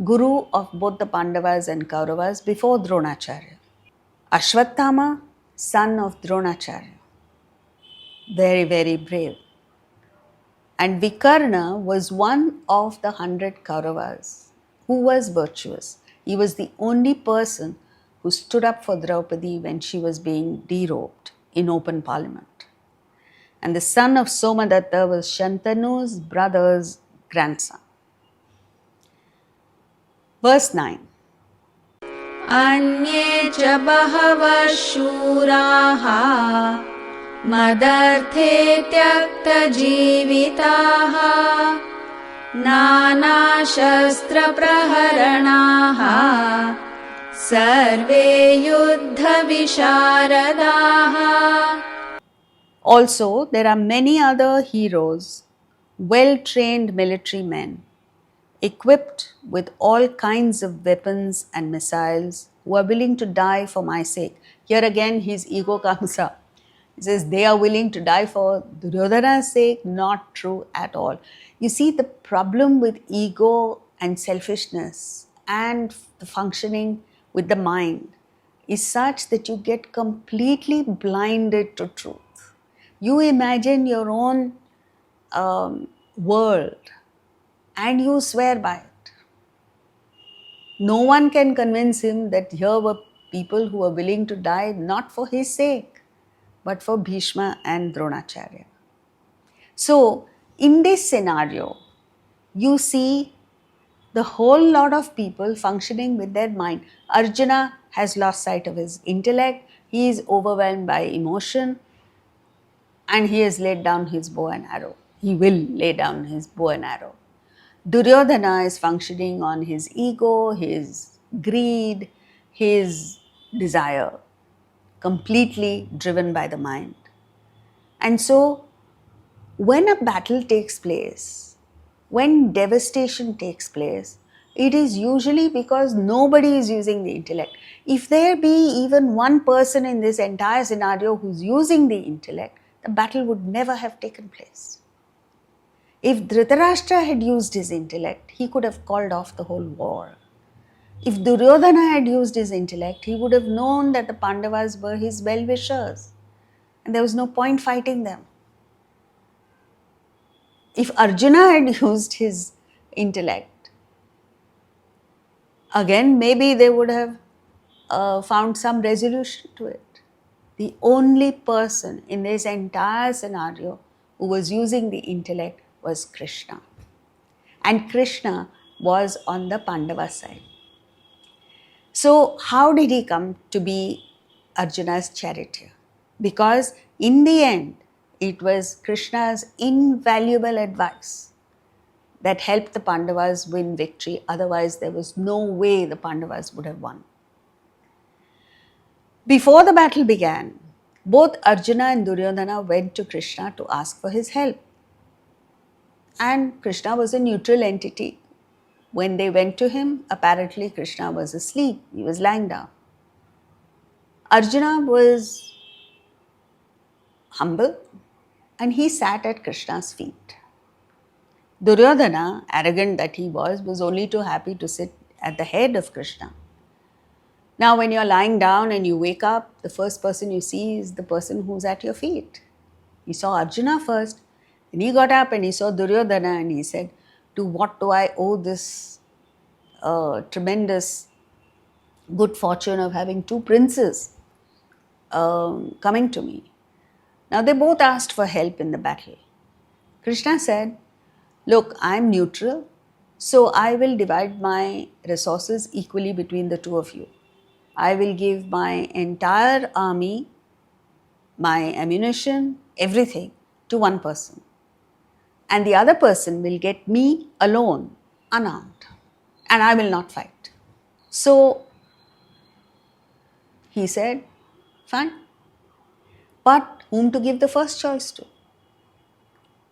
guru of both the Pandavas and Kauravas before Dronacharya. Ashwatthama, son of Dronacharya, very, very brave. And Vikarna was one of the 100 Kauravas who was virtuous. He was the only person who stood up for Draupadi when she was being derobed in open parliament. And the son of Somadatta was Shantanu's brother's grandson. Verse 9. अन्ये च बहवः शूराः मदर्थे त्यक्तजीविताः नानाशस्त्रप्रहरणाः सर्वे युद्धविशारदाः. Also, there are many other heroes, well-trained military men, equipped with all kinds of weapons and missiles, who are willing to die for my sake. Here again, his ego comes up. He says, they are willing to die for Duryodhana's sake. Not true at all. You see, the problem with ego and selfishness and the functioning with the mind is such that you get completely blinded to truth. You imagine your own world and you swear by it. No one can convince him that here were people who were willing to die not for his sake, but for Bhishma and Dronacharya. So, in this scenario, you see the whole lot of people functioning with their mind. Arjuna has lost sight of his intellect, he is overwhelmed by emotion, and he has laid down his bow and arrow. He will lay down his bow and arrow. Duryodhana is functioning on his ego, his greed, his desire, completely driven by the mind. And so, when a battle takes place, when devastation takes place, it is usually because nobody is using the intellect. If there be even one person in this entire scenario who's using the intellect, the battle would never have taken place. If Dhritarashtra had used his intellect, he could have called off the whole war. If Duryodhana had used his intellect, he would have known that the Pandavas were his well-wishers and there was no point fighting them. If Arjuna had used his intellect, again maybe they would have found some resolution to it. The only person in this entire scenario who was using the intellect was Krishna. And Krishna was on the Pandava side. So, how did he come to be Arjuna's charioteer? Because in the end, it was Krishna's invaluable advice that helped the Pandavas win victory. Otherwise, there was no way the Pandavas would have won. Before the battle began, both Arjuna and Duryodhana went to Krishna to ask for his help. And Krishna was a neutral entity. When they went to him, apparently Krishna was asleep. He was lying down. Arjuna was humble and he sat at Krishna's feet. Duryodhana, arrogant that he was only too happy to sit at the head of Krishna. Now, when you're lying down and you wake up, the first person you see is the person who's at your feet. He saw Arjuna first, and he got up and he saw Duryodhana and he said, to what do I owe this tremendous good fortune of having two princes coming to me? Now, they both asked for help in the battle. Krishna said, look, I'm neutral, so I will divide my resources equally between the two of you. I will give my entire army, my ammunition, everything to one person. And the other person will get me alone, unarmed, and I will not fight. So, he said, fine. But whom to give the first choice to?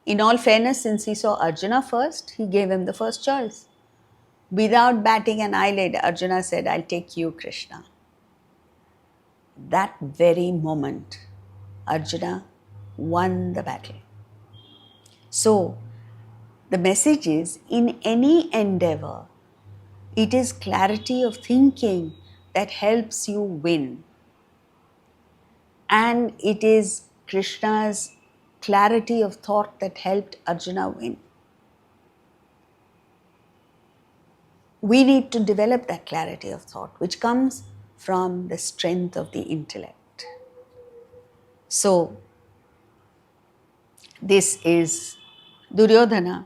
In all fairness, since he saw Arjuna first, he gave him the first choice. Without batting an eyelid, Arjuna said, I'll take you, Krishna. That very moment, Arjuna won the battle. So, the message is, in any endeavor, it is clarity of thinking that helps you win. And it is Krishna's clarity of thought that helped Arjuna win. We need to develop that clarity of thought, which comes from the strength of the intellect. So, this is Duryodhana,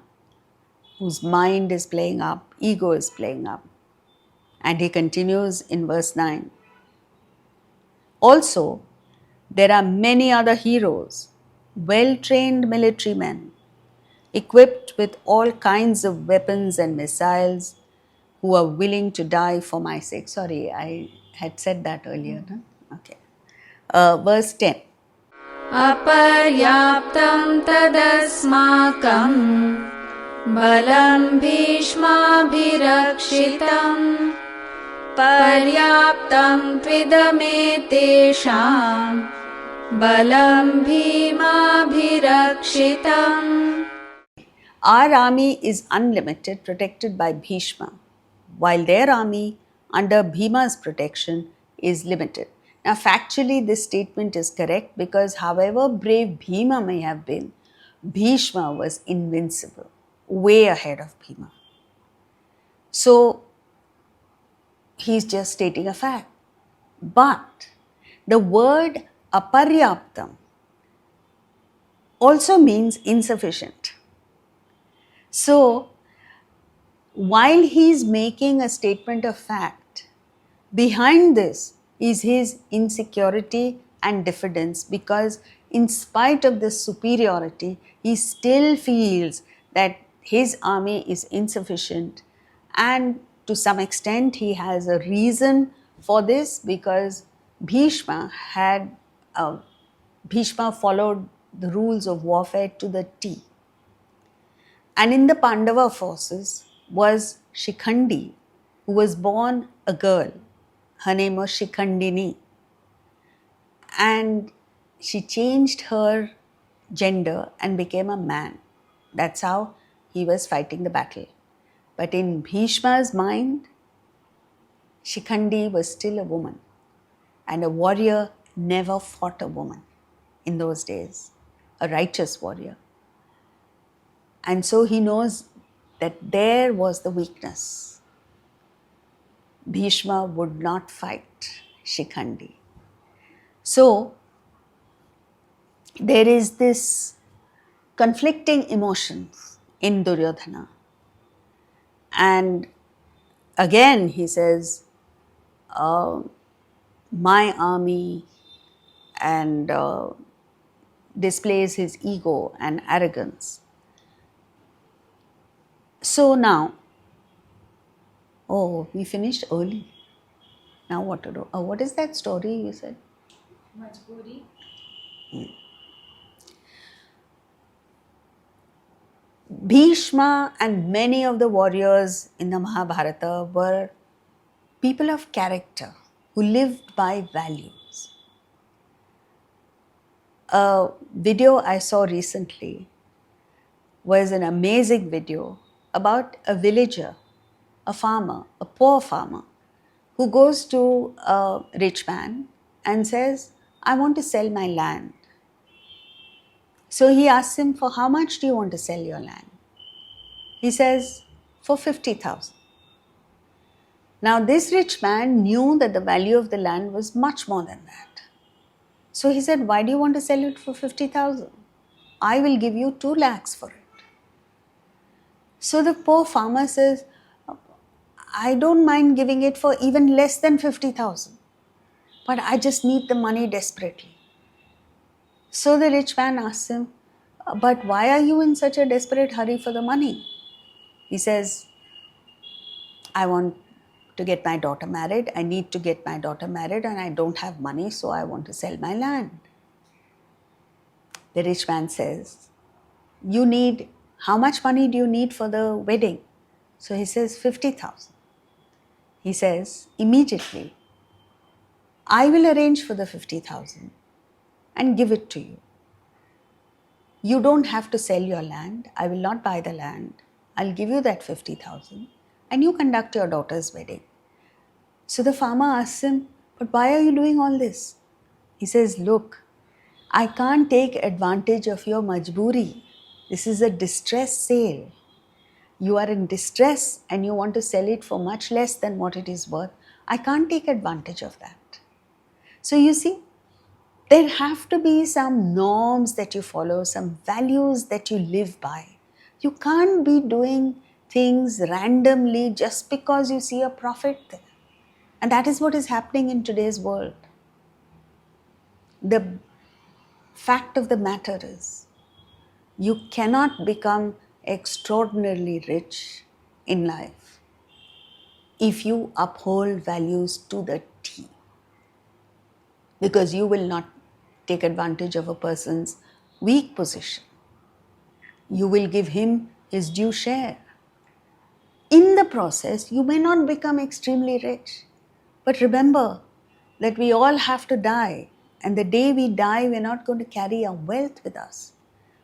whose mind is playing up, ego is playing up. And he continues in verse 9. Also, There are many other heroes, well-trained military men, equipped with all kinds of weapons and missiles, who are willing to die for my sake. Sorry, I had said that earlier. No? Okay. Verse 10. अपर्याप्तं तदस्माकं बलं भीष्माभिरक्षितं पर्याप्तं त्विदमेतेषां बलं भीमाभिरक्षितम्. Our army is unlimited, protected by Bhishma, while their army, under Bhima's protection, is limited. Now, factually, this statement is correct because, however brave Bhima may have been, Bhishma was invincible, way ahead of Bhima. So, he's just stating a fact. But the word aparyaptam also means insufficient. So, while he's making a statement of fact, behind this is his insecurity and diffidence, because in spite of this superiority, he still feels that his army is insufficient, and to some extent he has a reason for this, because Bhishma followed the rules of warfare to the T. And in the Pandava forces was Shikhandi, who was born a girl. Her name was Shikhandini. And she changed her gender and became a man. That's how he was fighting the battle. But in Bhishma's mind, Shikhandi was still a woman. And a warrior never fought a woman in those days, a righteous warrior. And so he knows that there was the weakness. Bhishma would not fight Shikhandi. So there is this conflicting emotions in Duryodhana. And again he says, my army, and displays his ego and arrogance. So now, we finished early. Now what to do? What is that story you said? Majburi. Bhishma and many of the warriors in the Mahabharata were people of character who lived by values. A video I saw recently was an amazing video about a villager, a farmer, a poor farmer, who goes to a rich man and says, I want to sell my land. So he asks him, for how much do you want to sell your land? He says, for 50,000. Now this rich man knew that the value of the land was much more than that. So he said, why do you want to sell it for 50,000? I will give you 2 lakhs for it. So the poor farmer says, I don't mind giving it for even less than 50,000, but I just need the money desperately. So the rich man asks him, but why are you in such a desperate hurry for the money? He says, I want to get my daughter married. I need to get my daughter married and I don't have money, so I want to sell my land. The rich man says, how much money do you need for the wedding? So he says, 50,000. He says, immediately, I will arrange for the 50,000 and give it to you. You don't have to sell your land. I will not buy the land. I'll give you that 50,000 and you conduct your daughter's wedding. So the farmer asks him, but why are you doing all this? He says, look, I can't take advantage of your majburi. This is a distress sale. You are in distress and you want to sell it for much less than what it is worth. I can't take advantage of that. So you see, there have to be some norms that you follow, some values that you live by. You can't be doing things randomly just because you see a profit there. And that is what is happening in today's world. the fact of the matter is, you cannot become extraordinarily rich in life if you uphold values to the T. Because you will not take advantage of a person's weak position. You will give him his due share. In the process, you may not become extremely rich. But remember that we all have to die. And the day we die, we're not going to carry our wealth with us,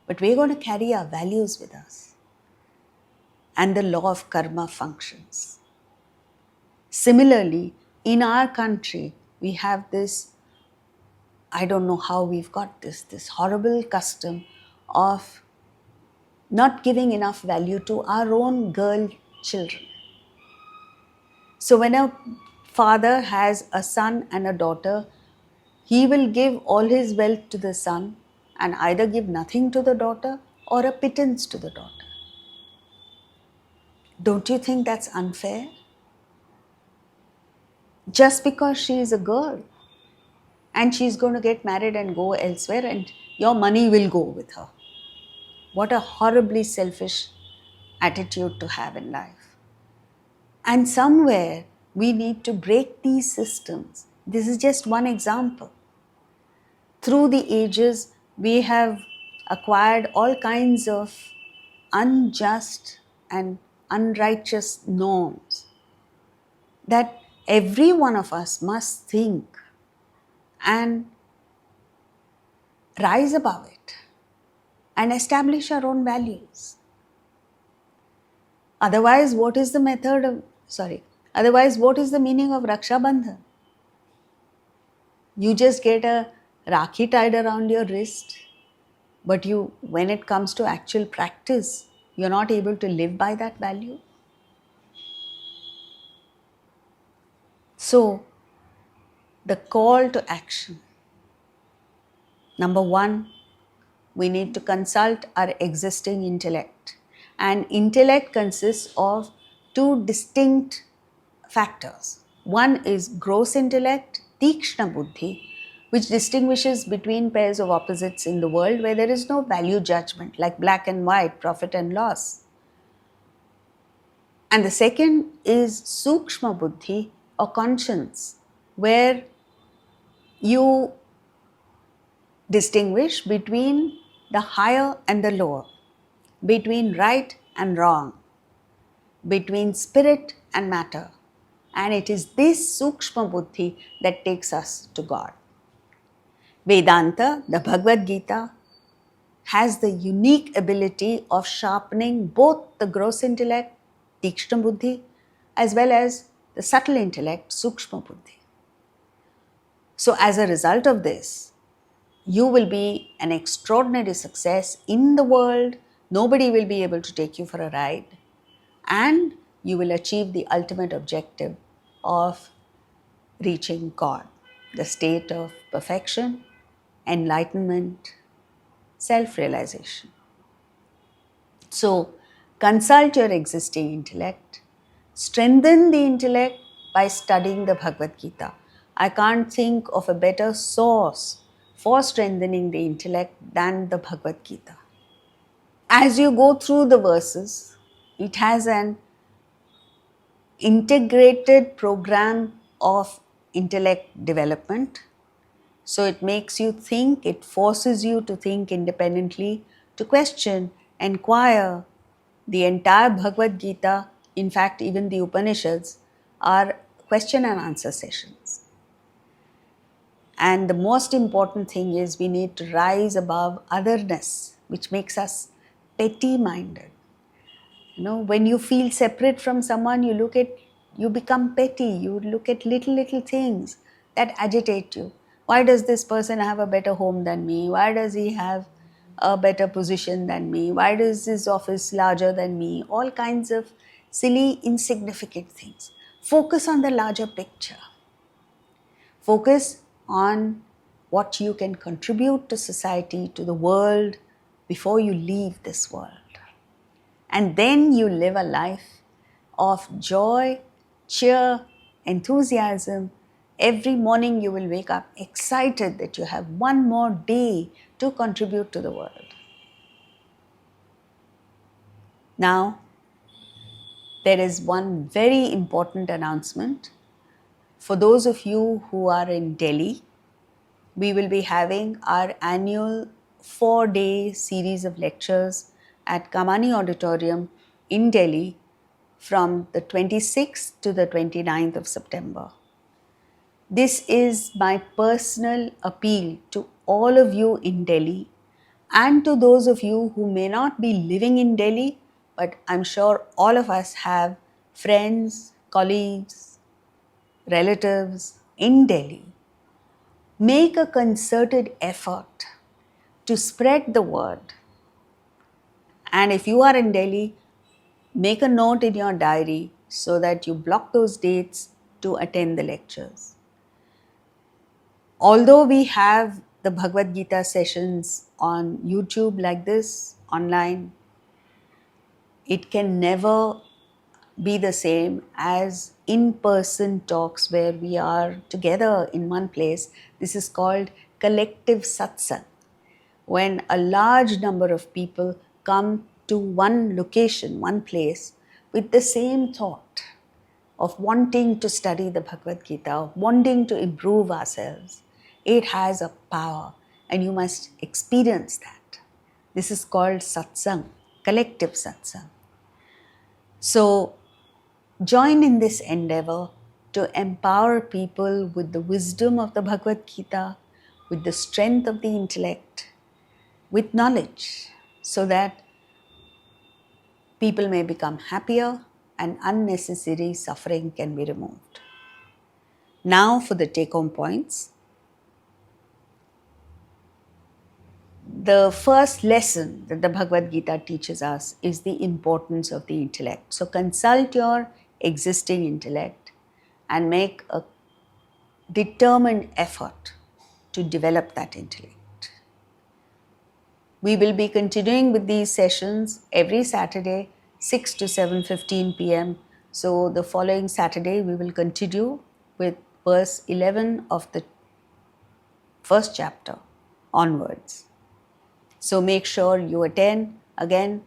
but we're going to carry our values with us. And the law of karma functions. Similarly, in our country, we have this, I don't know how we've got this horrible custom of not giving enough value to our own girl children. So when a father has a son and a daughter, he will give all his wealth to the son and either give nothing to the daughter or a pittance to the daughter. Don't you think that's unfair? Just because she is a girl and she's going to get married and go elsewhere and your money will go with her. What a horribly selfish attitude to have in life. And somewhere we need to break these systems. This is just one example. Through the ages, we have acquired all kinds of unjust and unrighteous norms that every one of us must think and rise above it and establish our own values. Otherwise, what is the meaning of Raksha Bandhan? You just get a Rakhi tied around your wrist, but when it comes to actual practice, you're not able to live by that value. So, the call to action. Number one, we need to consult our existing intellect. And intellect consists of two distinct factors. One is gross intellect, tikshna buddhi, which distinguishes between pairs of opposites in the world where there is no value judgment, like black and white, profit and loss. And the second is sukshma buddhi or conscience, where you distinguish between the higher and the lower, between right and wrong, between spirit and matter. And it is this sukshma buddhi that takes us to God. Vedanta, the Bhagavad Gita, has the unique ability of sharpening both the gross intellect, tikshna buddhi, as well as the subtle intellect, sukshma buddhi. So as a result of this, you will be an extraordinary success in the world. Nobody will be able to take you for a ride. And you will achieve the ultimate objective of reaching God, the state of perfection, enlightenment, self-realization. So, consult your existing intellect, strengthen the intellect by studying the Bhagavad Gita. I can't think of a better source for strengthening the intellect than the Bhagavad Gita. As you go through the verses, it has an integrated program of intellect development. So it makes you think, it forces you to think independently, to question, inquire. The entire Bhagavad Gita, in fact even the Upanishads, are question and answer sessions. And the most important thing is we need to rise above otherness, which makes us petty-minded. When you feel separate from someone, you become petty. You look at little things that agitate you. Why does this person have a better home than me? Why does he have a better position than me? Why is his office larger than me? All kinds of silly, insignificant things. Focus on the larger picture. Focus on what you can contribute to society, to the world, before you leave this world. And then you live a life of joy, cheer, enthusiasm, Every morning you will wake up excited that you have one more day to contribute to the world. Now, there is one very important announcement. For those of you who are in Delhi, we will be having our annual 4-day series of lectures at Kamani Auditorium in Delhi from the 26th to the 29th of September. This is my personal appeal to all of you in Delhi and to those of you who may not be living in Delhi, but I'm sure all of us have friends, colleagues, relatives in Delhi. Make a concerted effort to spread the word. And if you are in Delhi, make a note in your diary so that you block those dates to attend the lectures. Although we have the Bhagavad Gita sessions on YouTube like this, online, it can never be the same as in-person talks where we are together in one place. This is called collective satsang, when a large number of people come to one location, one place, with the same thought of wanting to study the Bhagavad Gita, of wanting to improve ourselves. It has a power and you must experience that. This is called satsang, collective satsang. So, join in this endeavor to empower people with the wisdom of the Bhagavad Gita, with the strength of the intellect, with knowledge, so that people may become happier and unnecessary suffering can be removed. Now for the take-home points. The first lesson that the Bhagavad Gita teaches us is the importance of the intellect. So consult your existing intellect and make a determined effort to develop that intellect. We will be continuing with these sessions every Saturday, 6 to 7:15 p.m. So the following Saturday, we will continue with verse 11 of the first chapter onwards. So make sure you attend. Again,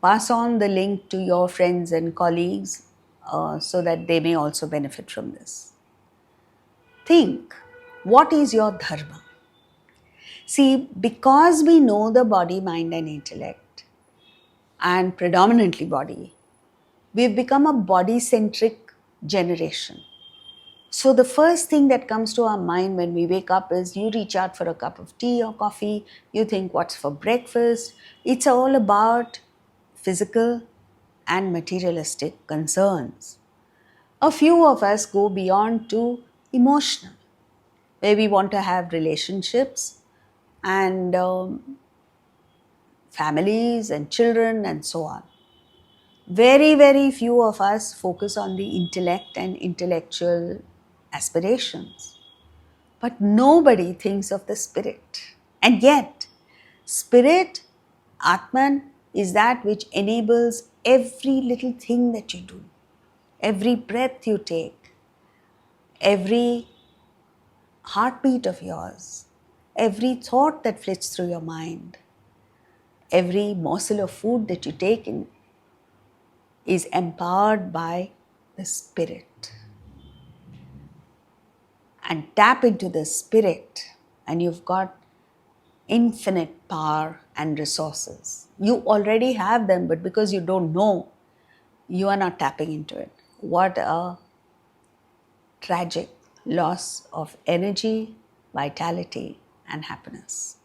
pass on the link to your friends and colleagues so that they may also benefit from this. Think, what is your dharma? See, because we know the body, mind and intellect, and predominantly body, we've become a body-centric generation. So the first thing that comes to our mind when we wake up is you reach out for a cup of tea or coffee, you think what's for breakfast. It's all about physical and materialistic concerns. A few of us go beyond to emotional, where we want to have relationships and families and children and so on. Very, very few of us focus on the intellect and intellectual aspirations. But nobody thinks of the spirit. And yet, spirit, Atman, is that which enables every little thing that you do, every breath you take, every heartbeat of yours, every thought that flits through your mind, every morsel of food that you take in is empowered by the spirit. And tap into the spirit and you've got infinite power and resources. You already have them, but because you don't know, you are not tapping into it. What a tragic loss of energy, vitality, and happiness.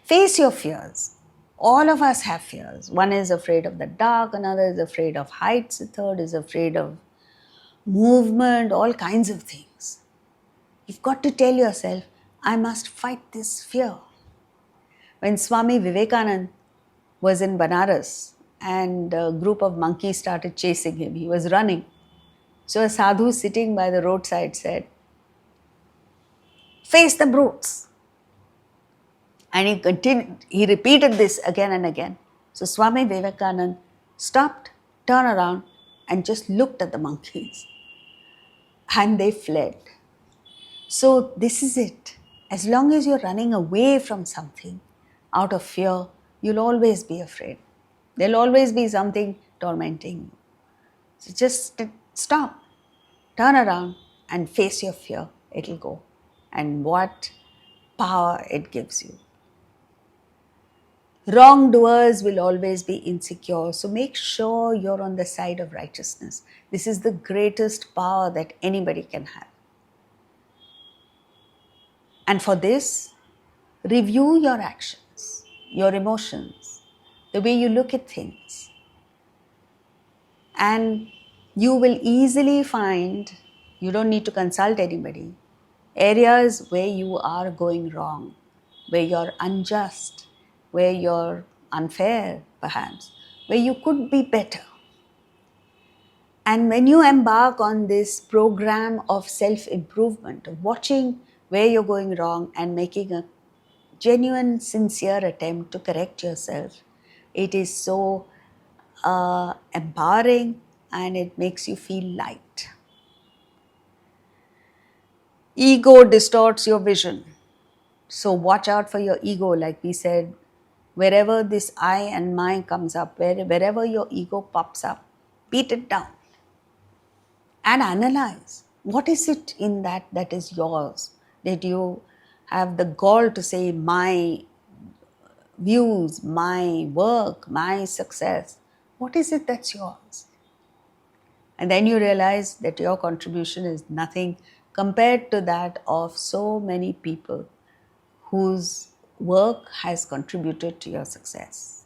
Face your fears. All of us have fears. One is afraid of the dark, another is afraid of heights, a third is afraid of movement, all kinds of things. You've got to tell yourself, I must fight this fear. When Swami Vivekananda was in Banaras and a group of monkeys started chasing him, he was running. So a sadhu sitting by the roadside said, face the brutes. And he repeated this again and again. So Swami Vivekananda stopped, turned around and just looked at the monkeys. and they fled. So this is it. As long as you're running away from something out of fear, you'll always be afraid. There'll always be something tormenting you. So just stop, turn around and face your fear. It'll go. And what power it gives you. Wrongdoers will always be insecure. So make sure you're on the side of righteousness. This is the greatest power that anybody can have. And for this, review your actions, your emotions, the way you look at things. And you will easily find, you don't need to consult anybody, areas where you are going wrong, where you're unjust, where you're unfair perhaps, where you could be better. And when you embark on this program of self-improvement, of watching where you're going wrong and making a genuine, sincere attempt to correct yourself, it is so empowering and it makes you feel light. Ego distorts your vision. So watch out for your ego, like we said. Wherever this I and my comes up, wherever your ego pops up, beat it down and analyze. What is it in that is yours, that you have the gall to say my views, my work, my success? What is it that's yours? And then you realize that your contribution is nothing compared to that of so many people whose work has contributed to your success.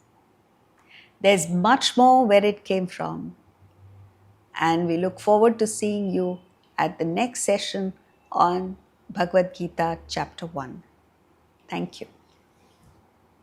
There's much more where it came from, and we look forward to seeing you at the next session on Bhagavad Gita chapter 1. Thank you.